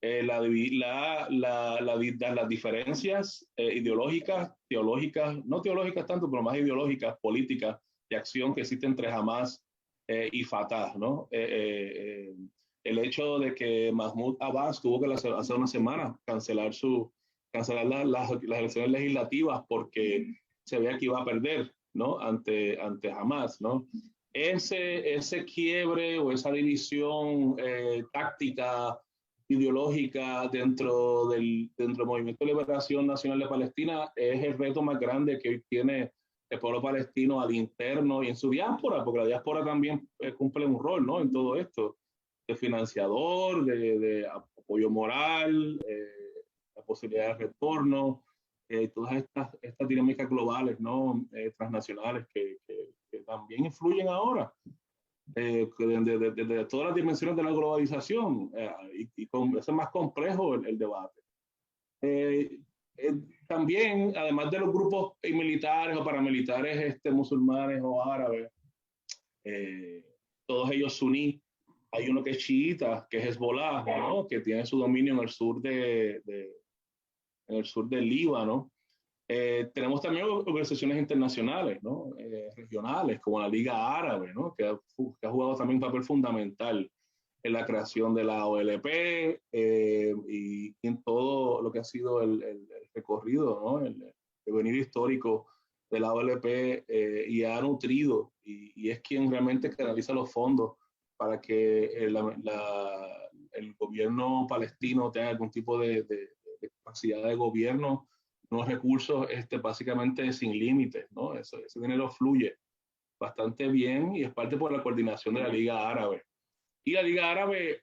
Speaker 4: Las diferencias ideológicas, teológicas, no teológicas tanto, pero más ideológicas, políticas, de acción que existen entre Hamas y Fatah, ¿no? El hecho de que Mahmoud Abbas tuvo que hace una semana cancelar las elecciones legislativas porque se veía que iba a perder, ¿no? ante Hamas, ¿no? Ese quiebre o esa división táctica, ideológica dentro del Movimiento de Liberación Nacional de Palestina es el reto más grande que hoy tiene el pueblo palestino al interno y en su diáspora, porque la diáspora también cumple un rol, ¿no? En todo esto, de financiador, de apoyo moral, la posibilidad de retorno, todas estas dinámicas globales, ¿no? Transnacionales que también influyen ahora. Desde todas las dimensiones de la globalización es más complejo el debate. También, además de los grupos militares o paramilitares musulmanes o árabes, todos ellos suní, hay uno que es chiita, que es Hezbollah, ¿no? Que tiene su dominio en el sur del Líbano. Tenemos también organizaciones internacionales, ¿no? Regionales, como la Liga Árabe, ¿no? que ha jugado también un papel fundamental en la creación de la OLP y en todo lo que ha sido el recorrido, ¿no? El devenir histórico de la OLP y ha nutrido y es quien realmente canaliza los fondos para que el gobierno palestino tenga algún tipo de capacidad de gobierno, unos recursos básicamente sin límites, ¿no? Ese dinero fluye bastante bien y es parte por la coordinación de la Liga Árabe. Y la Liga Árabe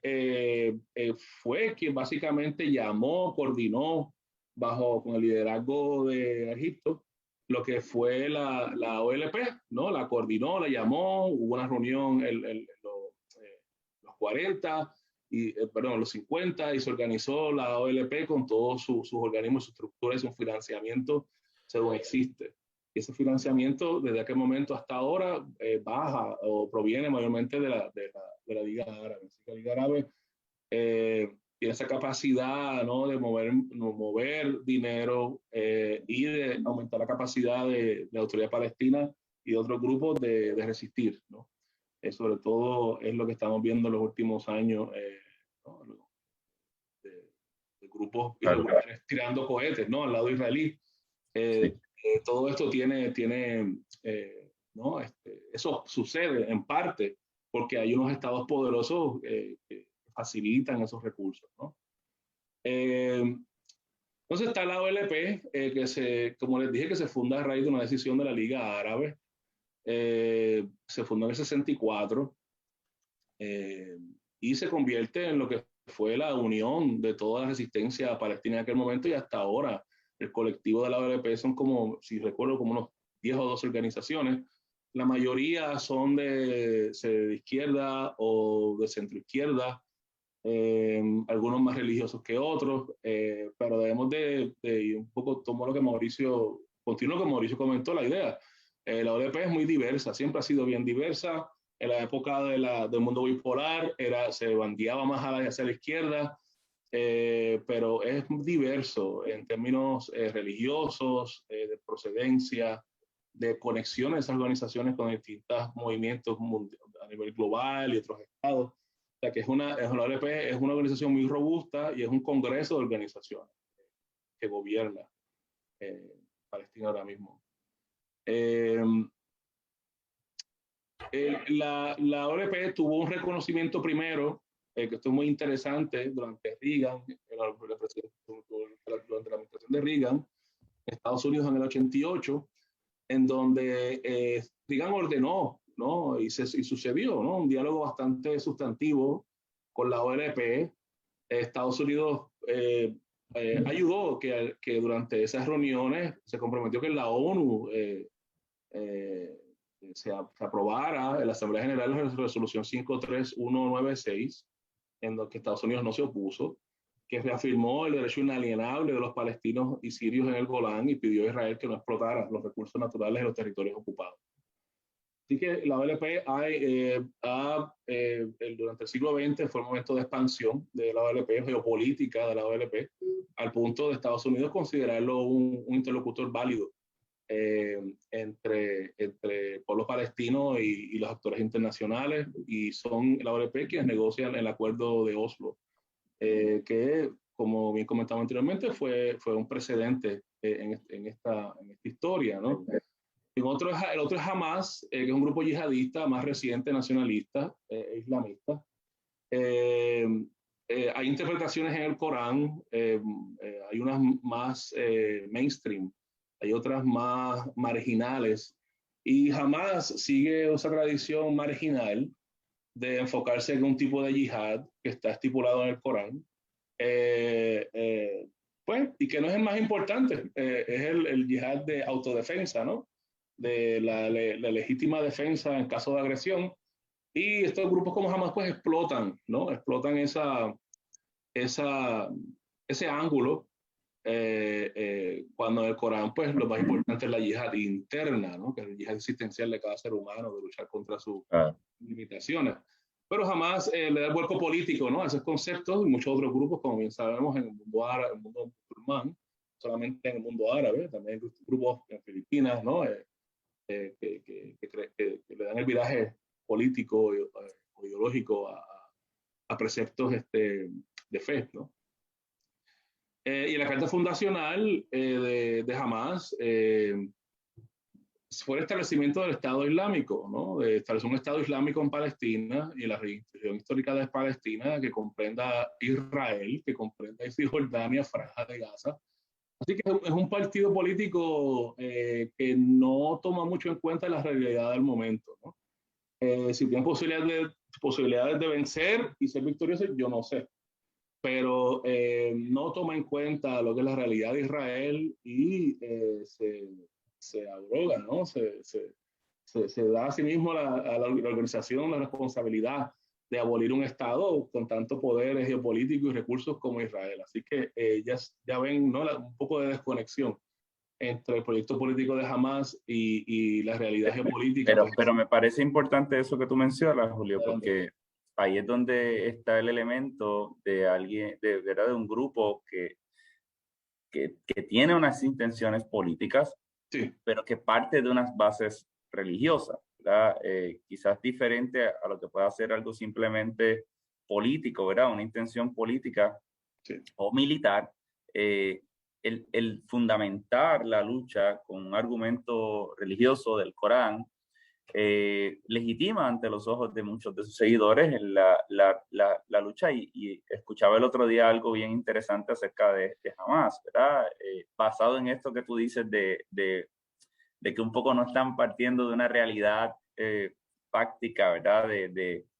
Speaker 4: fue quien básicamente llamó, coordinó con el liderazgo de Egipto lo que fue la OLP, ¿no? La coordinó, la llamó, hubo una reunión los 40, los 50 y se organizó la OLP con todos sus organismos, sus estructuras y su financiamiento según existe. Y ese financiamiento desde aquel momento hasta ahora baja o proviene mayormente de la Liga Árabe. Así que la Liga Árabe tiene esa capacidad, ¿no? De mover dinero y de aumentar la capacidad de la autoridad palestina y de otros grupos de resistir, ¿no? Sobre todo es lo que estamos viendo en los últimos años, ¿no? de grupos irregulares tirando cohetes, ¿no? Al lado israelí. Sí. Todo esto tiene ¿no? Eso sucede en parte porque hay unos estados poderosos que facilitan esos recursos, ¿no? Entonces está la OLP, como les dije, que se funda a raíz de una decisión de la Liga Árabe. Se fundó en el 64 y se convierte en lo que fue la unión de toda la resistencia palestina en aquel momento y hasta ahora. El colectivo de la OLP son como, si recuerdo, como unos 10 o 12 organizaciones. La mayoría son de izquierda o de centroizquierda, algunos más religiosos que otros, pero debemos de un poco tomo lo que Mauricio comentó, la idea. La OLP es muy diversa, siempre ha sido bien diversa. En la época del mundo bipolar se bandeaba más hacia la izquierda, pero es diverso en términos religiosos, de procedencia, de conexión de esas organizaciones con distintos movimientos a nivel global y otros estados. O sea que la OLP es una organización muy robusta y es un congreso de organizaciones que gobierna Palestina ahora mismo. La OLP tuvo un reconocimiento primero, que esto es muy interesante, durante Reagan, durante la administración de Reagan, en Estados Unidos en el 88, en donde Reagan ordenó, ¿no? y sucedió, ¿no? Un diálogo bastante sustantivo con la OLP. Estados Unidos ayudó que durante esas reuniones se comprometió que en la ONU se aprobara en la Asamblea General la resolución 53196, en la que Estados Unidos no se opuso, que reafirmó el derecho inalienable de los palestinos y sirios en el Golán y pidió a Israel que no explotara los recursos naturales de los territorios ocupados. Así que la OLP durante el siglo XX fue un momento de expansión de la OLP, geopolítica de la OLP, al punto de Estados Unidos considerarlo un interlocutor válido entre pueblos palestinos y los actores internacionales, y son la OLP quienes negocian el acuerdo de Oslo, que, como bien comentaba anteriormente, fue un precedente en esta historia, ¿no? El otro es Hamas, que es un grupo yihadista más reciente, nacionalista, islamista. Hay interpretaciones en el Corán, hay unas más mainstream, hay otras más marginales, y Hamas sigue esa tradición marginal de enfocarse en un tipo de yihad que está estipulado en el Corán, pues, y que no es el más importante, es el yihad de autodefensa, ¿no? De la legítima defensa en caso de agresión, y estos grupos como Hamas pues explotan, ¿no? Explotan ese ángulo, cuando en el Corán pues lo más importante es la yihad interna, ¿no? Que es el yihad existencial de cada ser humano, de luchar contra sus limitaciones. Pero Hamas le da el vuelco político, ¿no? A esos conceptos, y muchos otros grupos, como bien sabemos, en el mundo árabe, en el mundo musulmán, solamente en el mundo árabe, también hay grupos en Filipinas, ¿no? Que le dan el viraje político o ideológico a preceptos de fe, ¿no? Y la carta fundacional de Hamas fue el establecimiento del Estado Islámico, ¿no? De establecer un Estado Islámico en Palestina y en la región histórica de Palestina, que comprenda Israel, que comprenda Cisjordania, Franja de Gaza. Así que es un partido político que no toma mucho en cuenta la realidad del momento, ¿no? Si tiene posibilidades de vencer y ser victorioso, yo no sé. Pero no toma en cuenta lo que es la realidad de Israel y se abroga, ¿no? Se da a sí mismo a la organización la responsabilidad de abolir un Estado con tanto poder geopolítico y recursos como Israel. Así que ya ven, ¿no? Un poco de desconexión entre el proyecto político de Hamas y la realidad geopolítica.
Speaker 3: Pero me parece importante eso que tú mencionas, Julio, porque ahí es donde está el elemento de alguien, de un grupo que tiene unas intenciones políticas,
Speaker 4: sí,
Speaker 3: pero que parte de unas bases religiosas, ¿verdad? Quizás diferente a lo que pueda ser algo simplemente político, ¿verdad? Una intención política, sí, o militar. El fundamentar la lucha con un argumento religioso del Corán legitima ante los ojos de muchos de sus seguidores la lucha, y escuchaba el otro día algo bien interesante acerca de Hamas, ¿verdad? Basado en esto que tú dices de que un poco no están partiendo de una realidad fáctica, ¿verdad?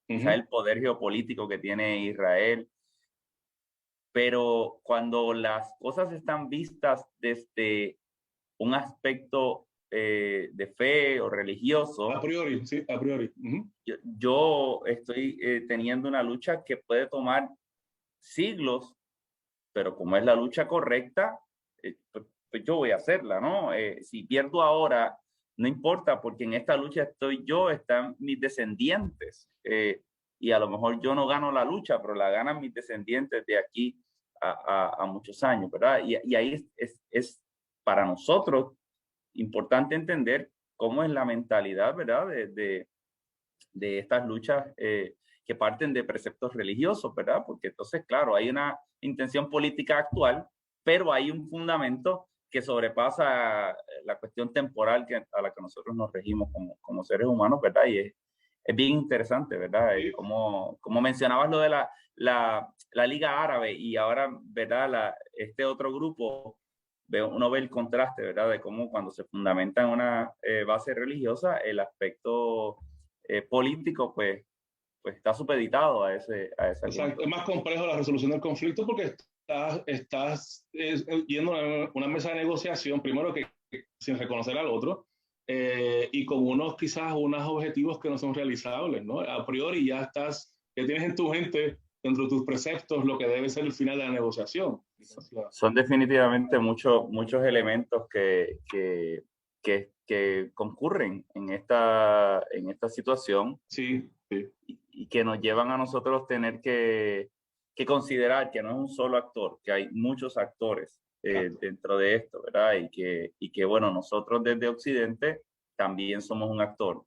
Speaker 3: Quizás el poder geopolítico que tiene Israel. Pero cuando las cosas están vistas desde un aspecto de fe o religioso,
Speaker 4: a priori, sí, a priori.
Speaker 3: Yo estoy teniendo una lucha que puede tomar siglos, pero como es la lucha correcta, pues yo voy a hacerla, ¿no? Si pierdo ahora, no importa, porque en esta lucha estoy yo, están mis descendientes, y a lo mejor yo no gano la lucha, pero la ganan mis descendientes de aquí a muchos años, ¿verdad? Y ahí es para nosotros importante entender cómo es la mentalidad, ¿verdad? De estas luchas que parten de preceptos religiosos, ¿verdad? Porque entonces, claro, hay una intención política actual, pero hay un fundamento que sobrepasa la cuestión temporal a la que nosotros nos regimos como seres humanos, ¿verdad? Y es bien interesante, ¿verdad? Como mencionabas lo de la Liga Árabe, y ahora, ¿verdad? Este otro grupo, uno ve el contraste, ¿verdad? De cómo cuando se fundamenta en una base religiosa, el aspecto político, pues está supeditado a ese
Speaker 4: Exacto. Es más complejo la resolución del conflicto porque estás yendo a una mesa de negociación, primero que sin reconocer al otro, y con quizás unos objetivos que no son realizables, ¿no? A priori ya tienes en tu mente, dentro de tus preceptos, lo que debe ser el final de la negociación.
Speaker 3: Son definitivamente muchos elementos que concurren en esta situación.
Speaker 4: Sí, sí.
Speaker 3: Y que nos llevan a nosotros tener que considerar que no es un solo actor, que hay muchos actores dentro de esto, ¿verdad? Y que, bueno, nosotros desde Occidente también somos un actor.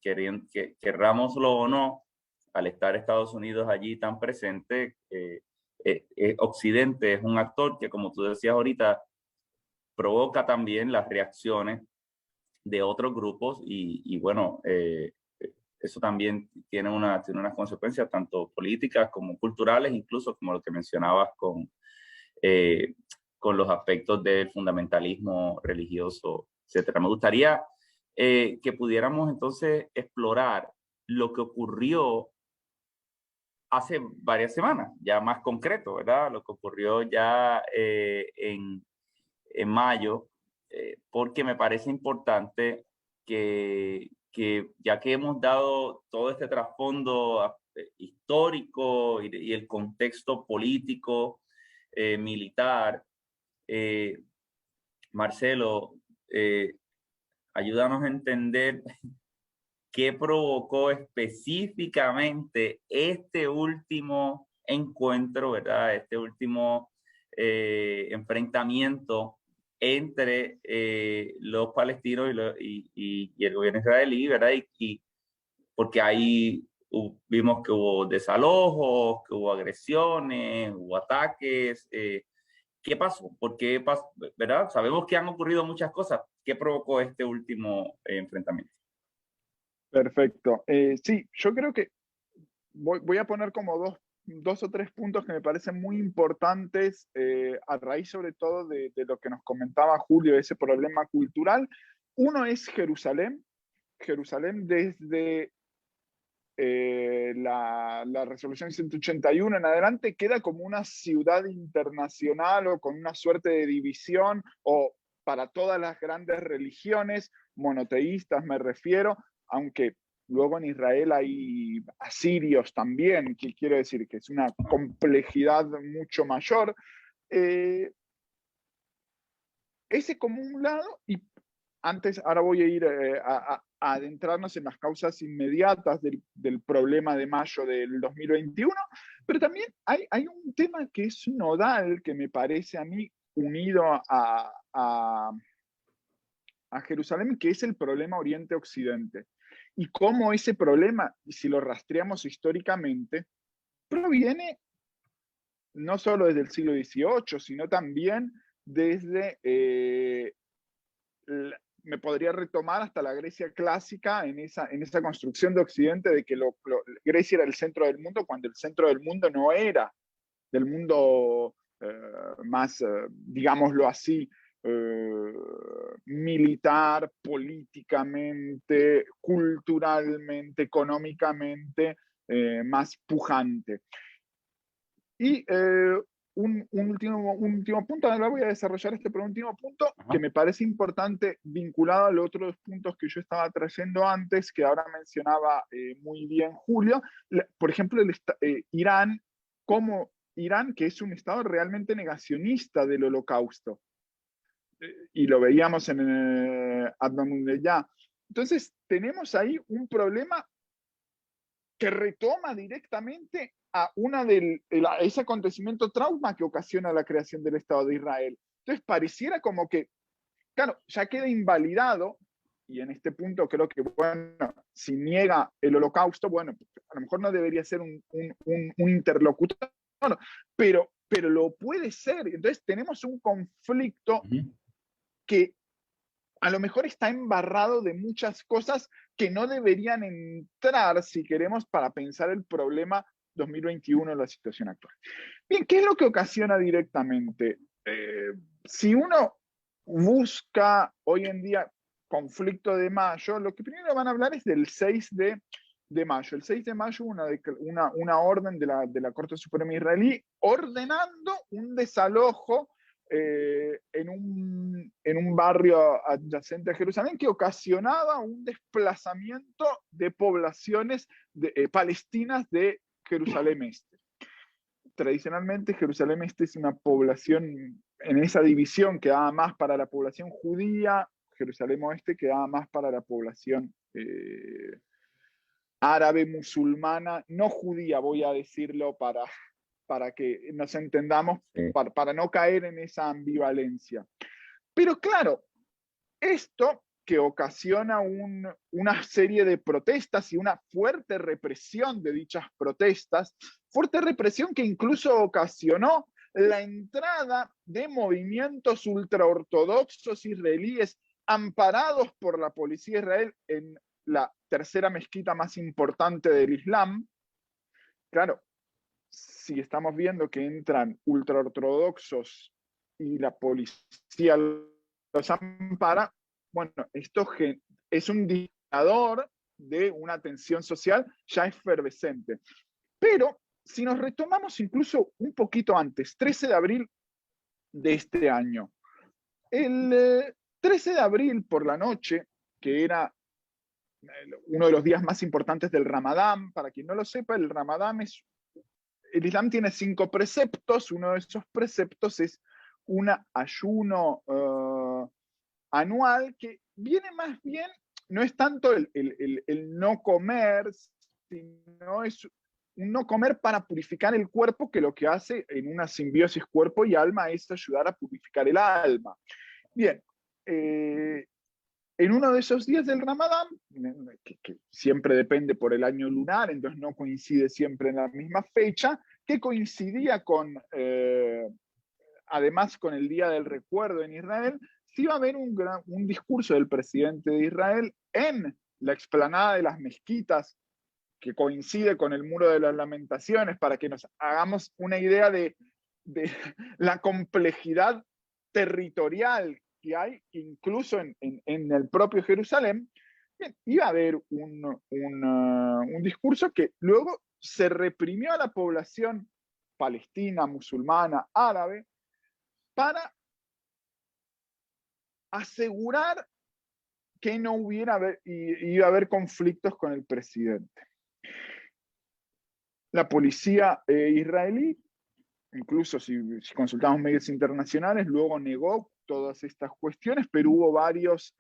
Speaker 3: Querrámoslo o no, al estar Estados Unidos allí tan presente, Occidente es un actor que, como tú decías ahorita, provoca también las reacciones de otros grupos y bueno, eso también tiene unas consecuencias tanto políticas como culturales, incluso como lo que mencionabas con los aspectos del fundamentalismo religioso, etcétera. Me gustaría que pudiéramos entonces explorar lo que ocurrió hace varias semanas, ya más concreto, ¿verdad? Lo que ocurrió ya en mayo, porque me parece importante que ya que hemos dado todo este trasfondo histórico y el contexto político, militar, Marcelo, ayúdanos a entender qué provocó específicamente este último encuentro, ¿verdad? Este último enfrentamiento entre los palestinos y el gobierno israelí, ¿verdad? Y porque ahí vimos que hubo desalojos, que hubo agresiones, hubo ataques. ¿Qué pasó? ¿Por qué pasó? ¿Verdad? Sabemos que han ocurrido muchas cosas. ¿Qué provocó este último enfrentamiento?
Speaker 5: Perfecto. Sí, yo creo que voy a poner como dos o tres puntos que me parecen muy importantes a raíz sobre todo de lo que nos comentaba Julio, ese problema cultural. Uno es Jerusalén. Jerusalén desde la resolución 181 en adelante queda como una ciudad internacional o con una suerte de división o para todas las grandes religiones, monoteístas me refiero, aunque luego en Israel hay asirios también, que quiero decir que es una complejidad mucho mayor. Ese como un lado, y ahora voy a ir a adentrarnos en las causas inmediatas del problema de mayo del 2021, pero también hay un tema que es nodal, que me parece a mí unido a Jerusalén, que es el problema Oriente-Occidente. Y cómo ese problema, si lo rastreamos históricamente, proviene no solo desde el siglo XVIII, sino también desde, me podría retomar hasta la Grecia clásica en esa construcción de Occidente de que Grecia era el centro del mundo cuando el centro del mundo no era del mundo más, digámoslo así, militar, políticamente, culturalmente, económicamente, más pujante. Y un último punto, ahora voy a desarrollar pero un último punto que me parece importante vinculado a los otros puntos que yo estaba trayendo antes, que ahora mencionaba muy bien Julio. Por ejemplo, Irán, que es un estado realmente negacionista del holocausto. Y lo veíamos en Ahmadinejad. Entonces, tenemos ahí un problema que retoma directamente a ese acontecimiento trauma que ocasiona la creación del Estado de Israel. Entonces, pareciera como que, claro, ya queda invalidado, y en este punto creo que, bueno, si niega el holocausto, bueno, a lo mejor no debería ser un interlocutor, pero lo puede ser. Entonces, tenemos un conflicto que a lo mejor está embarrado de muchas cosas que no deberían entrar, si queremos, para pensar el problema 2021 en la situación actual. Bien, ¿qué es lo que ocasiona directamente? Si uno busca hoy en día conflicto de mayo, lo que primero van a hablar es del 6 de de mayo. El 6 de mayo una orden de la Corte Suprema israelí ordenando un desalojo en un barrio adyacente a Jerusalén que ocasionaba un desplazamiento de poblaciones palestinas de Jerusalén Este. Tradicionalmente Jerusalén Este es una población, en esa división quedaba más para la población judía, Jerusalén Oeste quedaba más para la población árabe, musulmana, no judía, voy a decirlo para que nos entendamos, para no caer en esa ambivalencia. Pero claro, esto que ocasiona una serie de protestas y una fuerte represión de dichas protestas, fuerte represión que incluso ocasionó la entrada de movimientos ultraortodoxos israelíes amparados por la policía de Israel en la tercera mezquita más importante del Islam. Claro, si estamos viendo que entran ultraortodoxos y la policía los ampara, bueno, esto es un indicador de una tensión social ya efervescente. Pero si nos retomamos incluso un poquito antes, 13 de abril de este año, el 13 de abril por la noche, que era uno de los días más importantes del Ramadán, para quien no lo sepa, el Ramadán el Islam tiene 5 preceptos, uno de esos preceptos es un ayuno anual que viene más bien, no es tanto el no comer, sino es un no comer para purificar el cuerpo, que lo que hace en una simbiosis cuerpo y alma es ayudar a purificar el alma. Bien, en uno de esos días del Ramadán, que siempre depende por el año lunar, entonces no coincide siempre en la misma fecha, que coincidía además con el Día del Recuerdo en Israel, sí va a haber un discurso del presidente de Israel en la explanada de las mezquitas, que coincide con el Muro de las Lamentaciones, para que nos hagamos una idea de la complejidad territorial que hay incluso en el propio Jerusalén. Bien, iba a haber un discurso que luego se reprimió a la población palestina, musulmana, árabe, para asegurar que no iba a haber conflictos con el presidente. La policía israelí, incluso si consultamos medios internacionales, luego negó todas estas cuestiones, pero hubo varios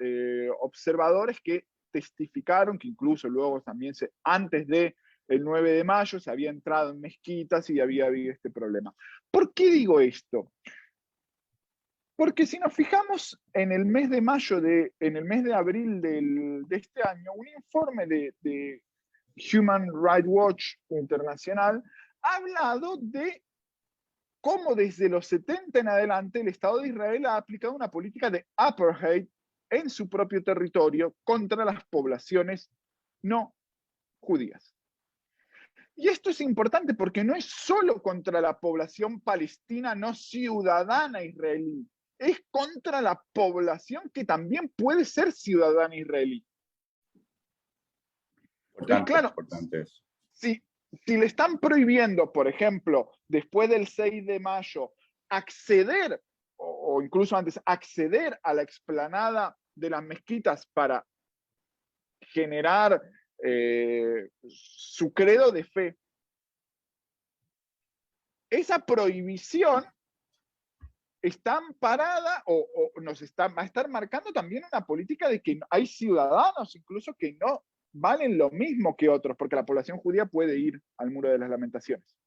Speaker 5: observadores que testificaron que incluso luego también antes del 9 de mayo se había entrado en mezquitas y había habido este problema. ¿Por qué digo esto? Porque si nos fijamos en el mes de mayo, en el mes de abril de este año, un informe de Human Rights Watch Internacional ha hablado de cómo desde los 70 en adelante el Estado de Israel ha aplicado una política de apartheid en su propio territorio contra las poblaciones no judías. Y esto es importante porque no es solo contra la población palestina no ciudadana israelí, es contra la población que también puede ser ciudadana israelí. Entonces, claro, importante eso. Si le están prohibiendo, por ejemplo, después del 6 de mayo, acceder, o incluso antes, acceder a la explanada de las mezquitas para generar su credo de fe, esa prohibición está amparada o va a estar marcando también una política de que hay ciudadanos incluso que no valen lo mismo que otros, porque la población judía puede ir al Muro de las Lamentaciones.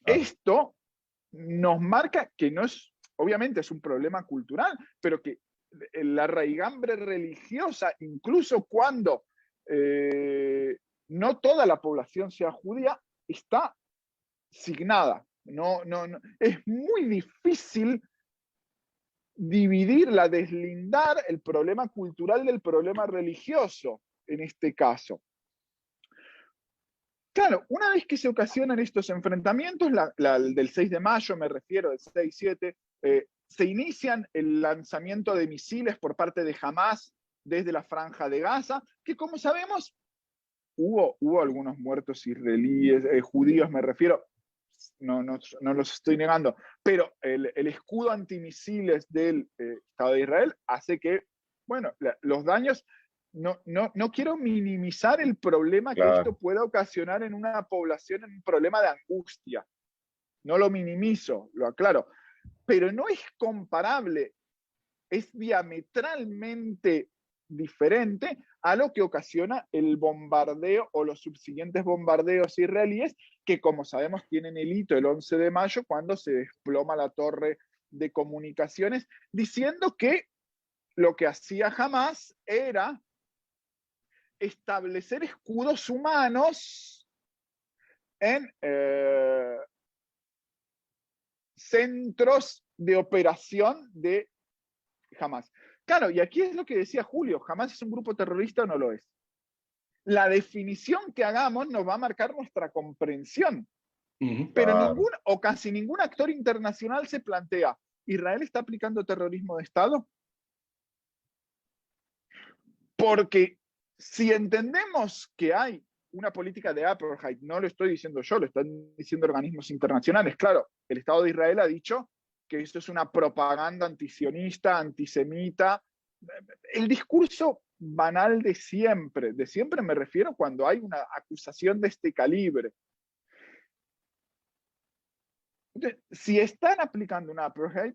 Speaker 5: Esto nos marca que no es, obviamente es un problema cultural, pero que la raigambre religiosa, incluso cuando no toda la población sea judía, está signada. No, es muy difícil deslindar el problema cultural del problema religioso en este caso. Claro, una vez que se ocasionan estos enfrentamientos, del 6 de mayo, me refiero, del 6-7, se inician el lanzamiento de misiles por parte de Hamas desde la Franja de Gaza, que como sabemos hubo algunos muertos israelíes, judíos me refiero, no los estoy negando, pero el escudo antimisiles del Estado de Israel hace que, bueno, los daños, no quiero minimizar el problema que
Speaker 3: Claro.
Speaker 5: esto pueda ocasionar en una población, en un problema de angustia. No lo minimizo, lo aclaro, pero no es comparable, es diametralmente diferente a lo que ocasiona el bombardeo o los subsiguientes bombardeos israelíes, que como sabemos tienen el hito el 11 de mayo, cuando se desploma la torre de comunicaciones, diciendo que lo que hacía Hamás era establecer escudos humanos en centros de operación de Hamás. Claro, y aquí es lo que decía Julio, ¿Hamás es un grupo terrorista o no lo es? La definición que hagamos nos va a marcar nuestra comprensión. Pero ningún o casi ningún actor internacional se plantea, ¿Israel está aplicando terrorismo de Estado? Porque si entendemos que hay una política de apartheid, no lo estoy diciendo yo, lo están diciendo organismos internacionales. Claro, el Estado de Israel ha dicho que esto es una propaganda antisionista, antisemita. El discurso banal de siempre me refiero cuando hay una acusación de este calibre. Entonces, si están aplicando una apartheid,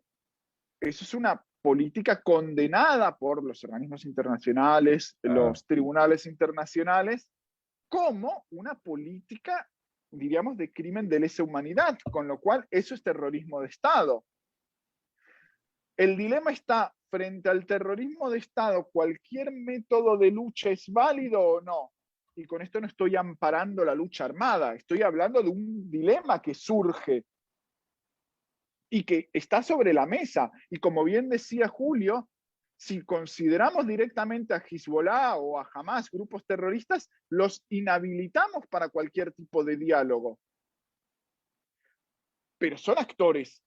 Speaker 5: eso es una política condenada por los organismos internacionales, los tribunales internacionales, como una política, diríamos, de crimen de lesa humanidad, con lo cual eso es terrorismo de Estado. El dilema está frente al terrorismo de Estado, ¿cualquier método de lucha es válido o no? Y con esto no estoy amparando la lucha armada, estoy hablando de un dilema que surge y que está sobre la mesa. Y como bien decía Julio, si consideramos directamente a Hezbollah o a Hamás grupos terroristas, los inhabilitamos para cualquier tipo de diálogo. Pero son actores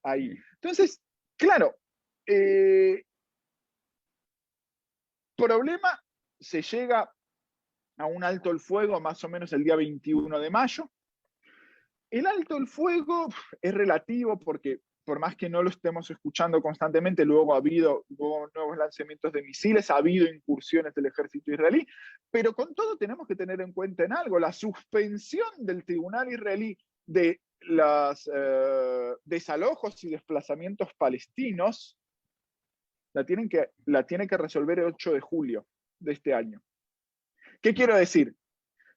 Speaker 5: ahí. Entonces, claro, problema, se llega a un alto el fuego más o menos el día 21 de mayo. El alto el fuego es relativo porque por más que no lo estemos escuchando constantemente, luego ha habido nuevos lanzamientos de misiles, ha habido incursiones del ejército israelí, pero con todo tenemos que tener en cuenta en algo, la suspensión del tribunal israelí de los desalojos y desplazamientos palestinos la tiene que resolver el 8 de julio de este año. ¿Qué quiero decir?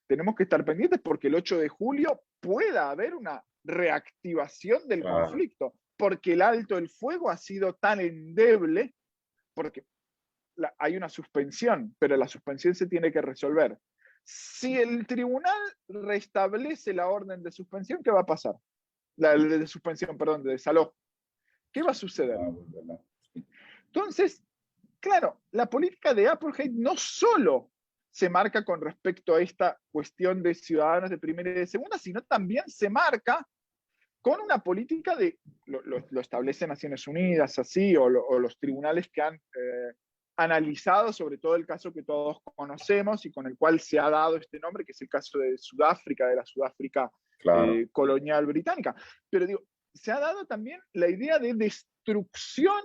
Speaker 5: Tenemos que estar pendientes porque el 8 de julio pueda haber una reactivación del conflicto, porque el alto el fuego ha sido tan endeble, porque hay una suspensión, pero la suspensión se tiene que resolver. Si el tribunal restablece la orden de suspensión, ¿qué va a pasar? De suspensión, perdón, de desalojo. ¿Qué va a suceder? Entonces, claro, la política de apartheid no solo se marca con respecto a esta cuestión de ciudadanos de primera y de segunda, sino también se marca con una política de, lo establece Naciones Unidas, así, o los tribunales que han analizado sobre todo el caso que todos conocemos y con el cual se ha dado este nombre, que es el caso de Sudáfrica, de la Sudáfrica colonial británica. Pero digo, se ha dado también la idea de destrucción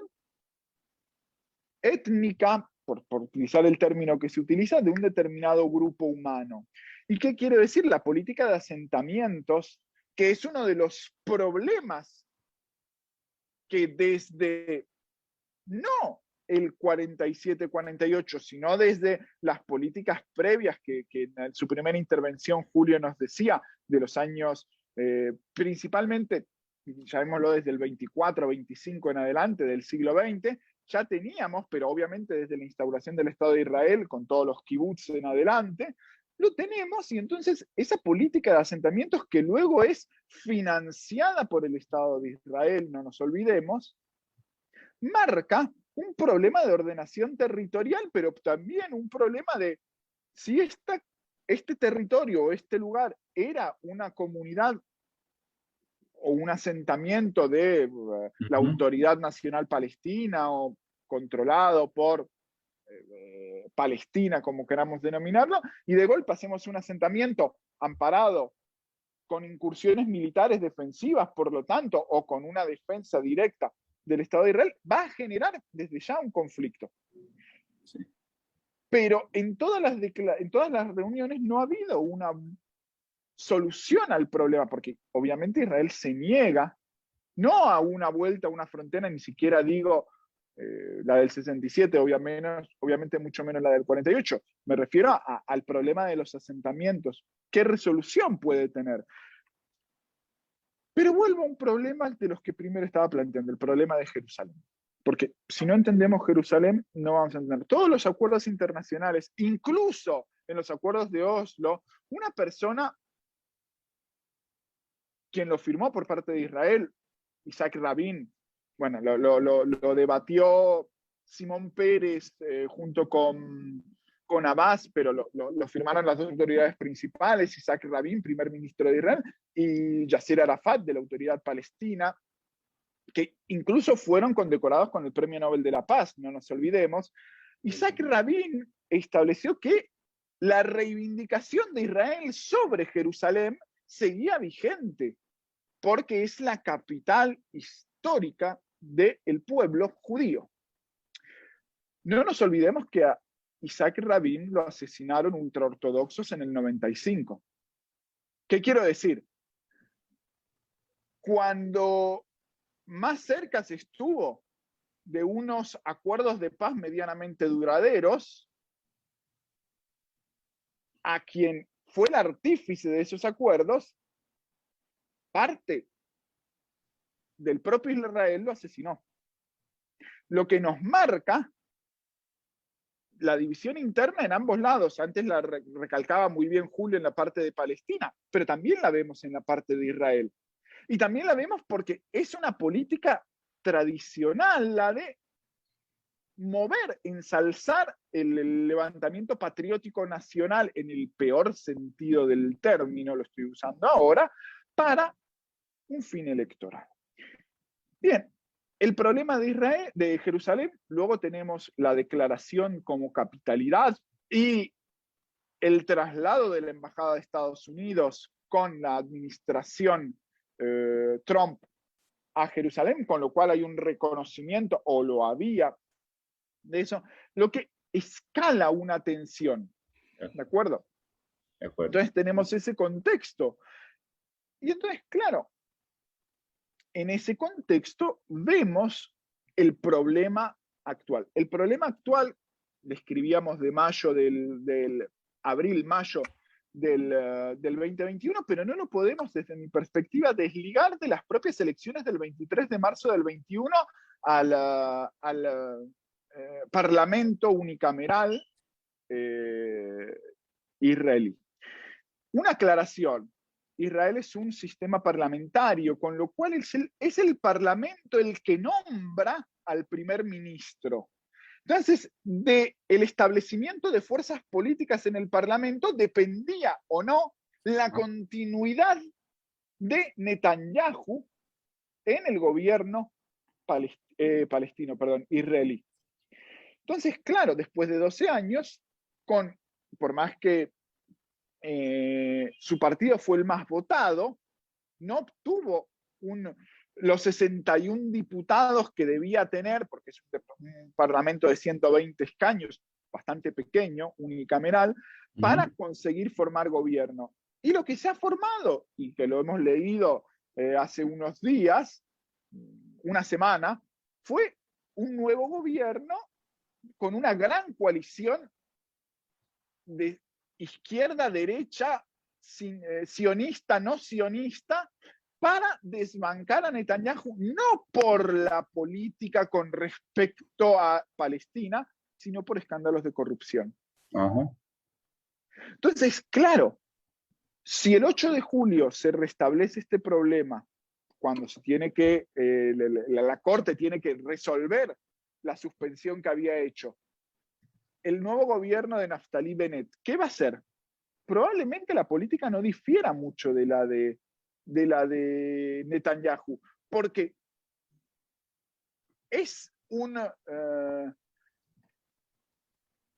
Speaker 5: étnica, por utilizar el término que se utiliza, de un determinado grupo humano. ¿Y qué quiere decir? La política de asentamientos, que es uno de los problemas que desde no el 47-48, sino desde las políticas previas que en su primera intervención Julio nos decía, de los años principalmente, llamémoslo desde el 24-25 en adelante del siglo XX, ya teníamos, pero obviamente desde la instauración del Estado de Israel, con todos los kibbutz en adelante, lo tenemos, y entonces esa política de asentamientos que luego es financiada por el Estado de Israel, no nos olvidemos, marca un problema de ordenación territorial, pero también un problema de si este territorio o este lugar era una comunidad o un asentamiento de la Autoridad Nacional Palestina o controlado por Palestina, como queramos denominarlo, y de golpe hacemos un asentamiento amparado con incursiones militares defensivas, por lo tanto, o con una defensa directa del Estado de Israel, va a generar desde ya un conflicto.
Speaker 3: Sí.
Speaker 5: Pero en todas las reuniones no ha habido una solución al problema, porque obviamente Israel se niega no a una vuelta a una frontera, ni siquiera digo la del 67, obviamente mucho menos la del 48. Me refiero al problema de los asentamientos. ¿Qué resolución puede tener? Pero vuelvo a un problema de los que primero estaba planteando, el problema de Jerusalén. Porque si no entendemos Jerusalén, no vamos a entender todos los acuerdos internacionales, incluso en los acuerdos de Oslo, una persona quien lo firmó por parte de Israel, Isaac Rabin, bueno, lo debatió Simón Pérez junto con Abbas, pero lo firmaron las dos autoridades principales, Isaac Rabin, primer ministro de Israel, y Yasser Arafat, de la Autoridad Palestina, que incluso fueron condecorados con el Premio Nobel de la Paz, no nos olvidemos. Isaac Rabin estableció que la reivindicación de Israel sobre Jerusalén seguía vigente, porque es la capital histórica del pueblo judío. No nos olvidemos que a Isaac Rabin lo asesinaron ultraortodoxos en el 95. ¿Qué quiero decir? Cuando más cerca se estuvo de unos acuerdos de paz medianamente duraderos, a quien fue el artífice de esos acuerdos, parte del propio Israel lo asesinó. Lo que nos marca la división interna en ambos lados. Antes la recalcaba muy bien Julio en la parte de Palestina, pero también la vemos en la parte de Israel. Y también la vemos porque es una política tradicional, la de mover, ensalzar el levantamiento patriótico nacional en el peor sentido del término, lo estoy usando ahora, para un fin electoral. Bien, el problema de Israel, de Jerusalén, luego tenemos la declaración como capitalidad y el traslado de la Embajada de Estados Unidos con la administración Trump a Jerusalén, con lo cual hay un reconocimiento, o lo había, de eso, lo que escala una tensión. ¿De acuerdo?
Speaker 3: De acuerdo.
Speaker 5: Entonces tenemos ese contexto. Y entonces, claro, en ese contexto vemos el problema actual. El problema actual, describíamos de mayo del abril-mayo del 2021, pero no lo podemos, desde mi perspectiva, desligar de las propias elecciones del 23 de marzo del 21 al Parlamento unicameral israelí. Una aclaración: Israel es un sistema parlamentario, con lo cual es el Parlamento el que nombra al primer ministro. Entonces, del establecimiento de fuerzas políticas en el Parlamento dependía o no la continuidad de Netanyahu en el gobierno israelí. Entonces, claro, después de 12 años, por más que su partido fue el más votado, no obtuvo los 61 diputados que debía tener, porque es un parlamento de 120 escaños, bastante pequeño, unicameral, para conseguir formar gobierno. Y lo que se ha formado, y que lo hemos leído hace unos días, una semana, fue un nuevo gobierno con una gran coalición de izquierda, derecha, sionista, no sionista, para desbancar a Netanyahu, no por la política con respecto a Palestina, sino por escándalos de corrupción. Entonces, claro, si el 8 de julio se restablece este problema, cuando se tiene que, la Corte tiene que resolver la suspensión que había hecho, el nuevo gobierno de Naftali Bennett, ¿qué va a hacer? Probablemente la política no difiera mucho de la de Netanyahu, porque es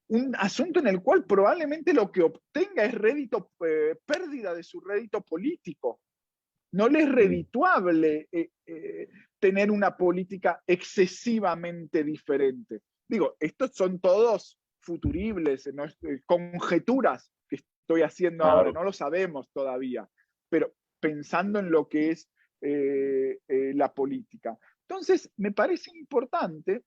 Speaker 5: un asunto en el cual probablemente lo que obtenga es rédito, pérdida de su rédito político. No le es redituable tener una política excesivamente diferente. Digo, estos son todos futuribles, ¿no? Conjeturas que estoy haciendo ahora, no lo sabemos todavía, pero pensando en lo que es la política. Entonces, me parece importante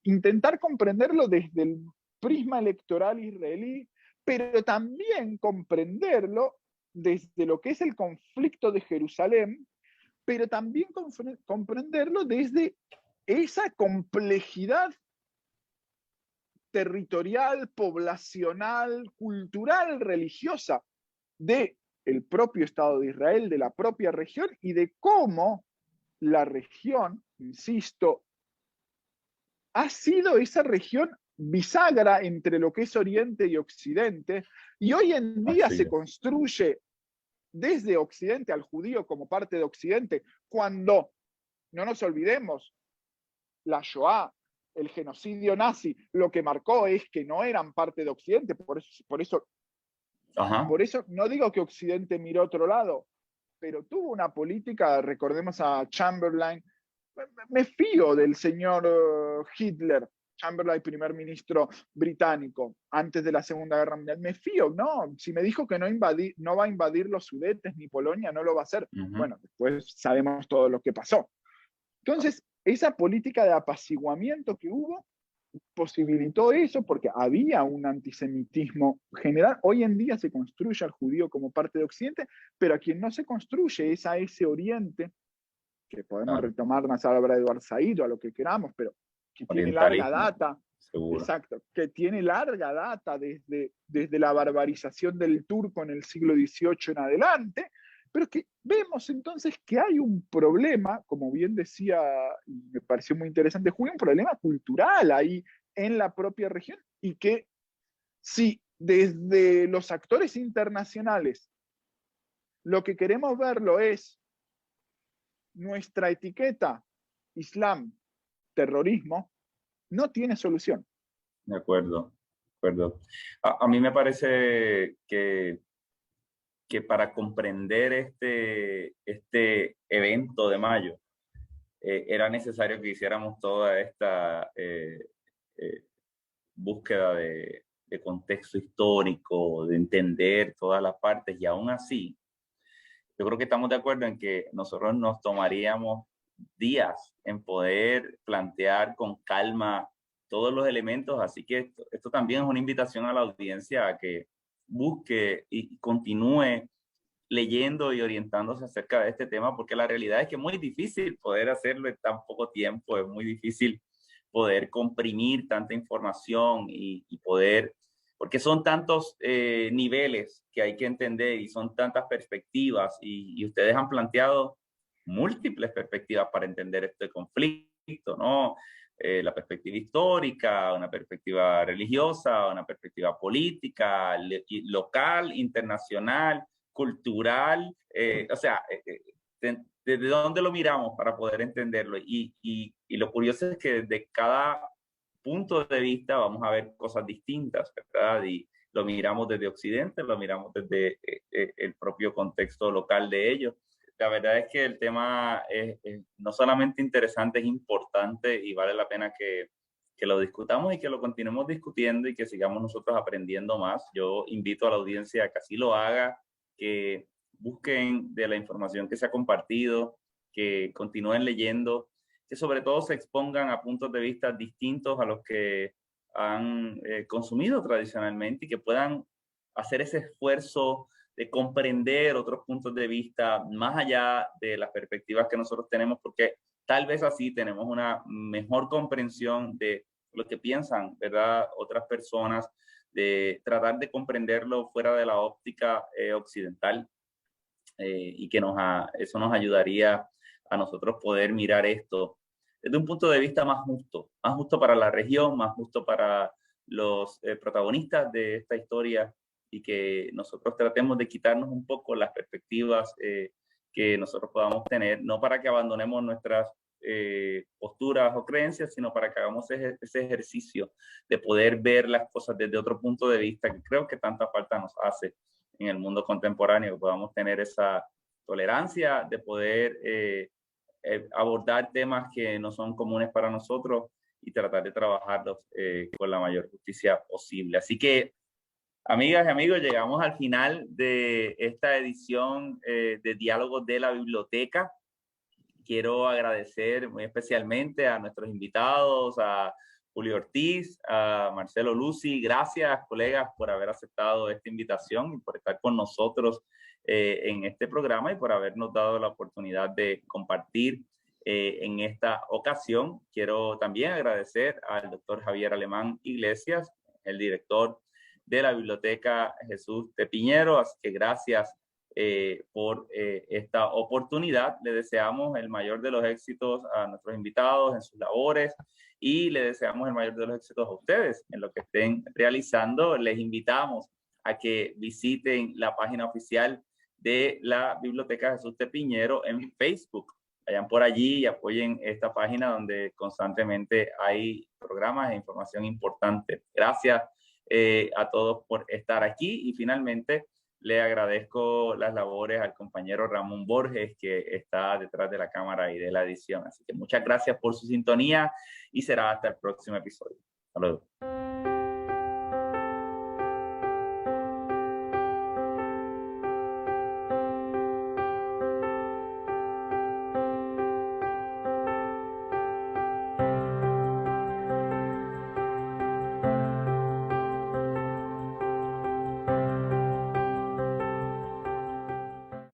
Speaker 5: intentar comprenderlo desde el prisma electoral israelí, pero también comprenderlo desde lo que es el conflicto de Jerusalén, pero también comprenderlo desde esa complejidad territorial, poblacional, cultural, religiosa del propio Estado de Israel, de la propia región, y de cómo la región, insisto, ha sido esa región bisagra entre lo que es Oriente y Occidente, y hoy en día se construye desde Occidente al judío como parte de Occidente, cuando, no nos olvidemos, la Shoah, el genocidio nazi, lo que marcó es que no eran parte de Occidente, por eso no digo que Occidente miró a otro lado, pero tuvo una política, recordemos a Chamberlain, me fío del señor Hitler, Chamberlain, primer ministro británico, antes de la Segunda Guerra Mundial, me fío, no, si me dijo que no va a invadir los Sudetes ni Polonia, no lo va a hacer. Bueno, después sabemos todo lo que pasó. Entonces, esa política de apaciguamiento que hubo posibilitó eso porque había un antisemitismo general. Hoy en día se construye al judío como parte de Occidente, pero a quien no se construye es a ese Oriente, que podemos retomar una palabra de Edward Said o a lo que queramos, pero que tiene larga data. Seguro. Exacto, que tiene larga data desde la barbarización del turco en el siglo XVIII en adelante, pero que vemos entonces que hay un problema, como bien decía, y me pareció muy interesante Julio, un problema cultural ahí en la propia región, y que si desde los actores internacionales lo que queremos verlo es nuestra etiqueta, Islam, terrorismo, no tiene solución.
Speaker 3: De acuerdo, de acuerdo. A mí me parece que para comprender este evento de mayo, era necesario que hiciéramos toda esta búsqueda de contexto histórico, de entender todas las partes, y aún así, yo creo que estamos de acuerdo en que nosotros nos tomaríamos días en poder plantear con calma todos los elementos, así que esto también es una invitación a la audiencia a que busque y continúe leyendo y orientándose acerca de este tema, porque la realidad es que es muy difícil poder hacerlo en tan poco tiempo, es muy difícil poder comprimir tanta información y poder, porque son tantos niveles que hay que entender y son tantas perspectivas, y ustedes han planteado múltiples perspectivas para entender este conflicto, ¿no? La perspectiva histórica, una perspectiva religiosa, una perspectiva política, local, internacional, cultural, o sea, ¿desde dónde lo miramos para poder entenderlo? Y lo curioso es que desde cada punto de vista vamos a ver cosas distintas, ¿verdad? Y lo miramos desde Occidente, lo miramos desde el propio contexto local de ellos. La verdad es que el tema es no solamente interesante, es importante, y vale la pena que lo discutamos y que lo continuemos discutiendo y que sigamos nosotros aprendiendo más. Yo invito a la audiencia a que así lo haga, que busquen de la información que se ha compartido, que continúen leyendo, que sobre todo se expongan a puntos de vista distintos a los que han consumido tradicionalmente, y que puedan hacer ese esfuerzo de comprender otros puntos de vista más allá de las perspectivas que nosotros tenemos, porque tal vez así tenemos una mejor comprensión de lo que piensan, ¿verdad?, otras personas, de tratar de comprenderlo fuera de la óptica occidental, y que eso nos ayudaría a nosotros poder mirar esto desde un punto de vista más justo para la región, más justo para los protagonistas de esta historia, y que nosotros tratemos de quitarnos un poco las perspectivas que nosotros podamos tener, no para que abandonemos nuestras posturas o creencias, sino para que hagamos ese ejercicio de poder ver las cosas desde otro punto de vista, que creo que tanta falta nos hace en el mundo contemporáneo, que podamos tener esa tolerancia de poder abordar temas que no son comunes para nosotros y tratar de trabajarlos con la mayor justicia posible. Así que, amigas y amigos, llegamos al final de esta edición de Diálogos de la Biblioteca. Quiero agradecer muy especialmente a nuestros invitados, a Julio Ortiz, a Marcelo Lucy. Gracias, colegas, por haber aceptado esta invitación y por estar con nosotros en este programa y por habernos dado la oportunidad de compartir en esta ocasión. Quiero también agradecer al doctor Javier Alemán Iglesias, el director de la Biblioteca Jesús de Piñero. Así que gracias por esta oportunidad. Le deseamos el mayor de los éxitos a nuestros invitados en sus labores y le deseamos el mayor de los éxitos a ustedes en lo que estén realizando. Les invitamos a que visiten la página oficial de la Biblioteca Jesús de Piñero en Facebook. Vayan por allí y apoyen esta página donde constantemente hay programas e información importante. Gracias a todos por estar aquí y finalmente le agradezco las labores al compañero Ramón Borges, que está detrás de la cámara y de la edición. Así que muchas gracias por su sintonía y será hasta el próximo episodio. Hasta luego.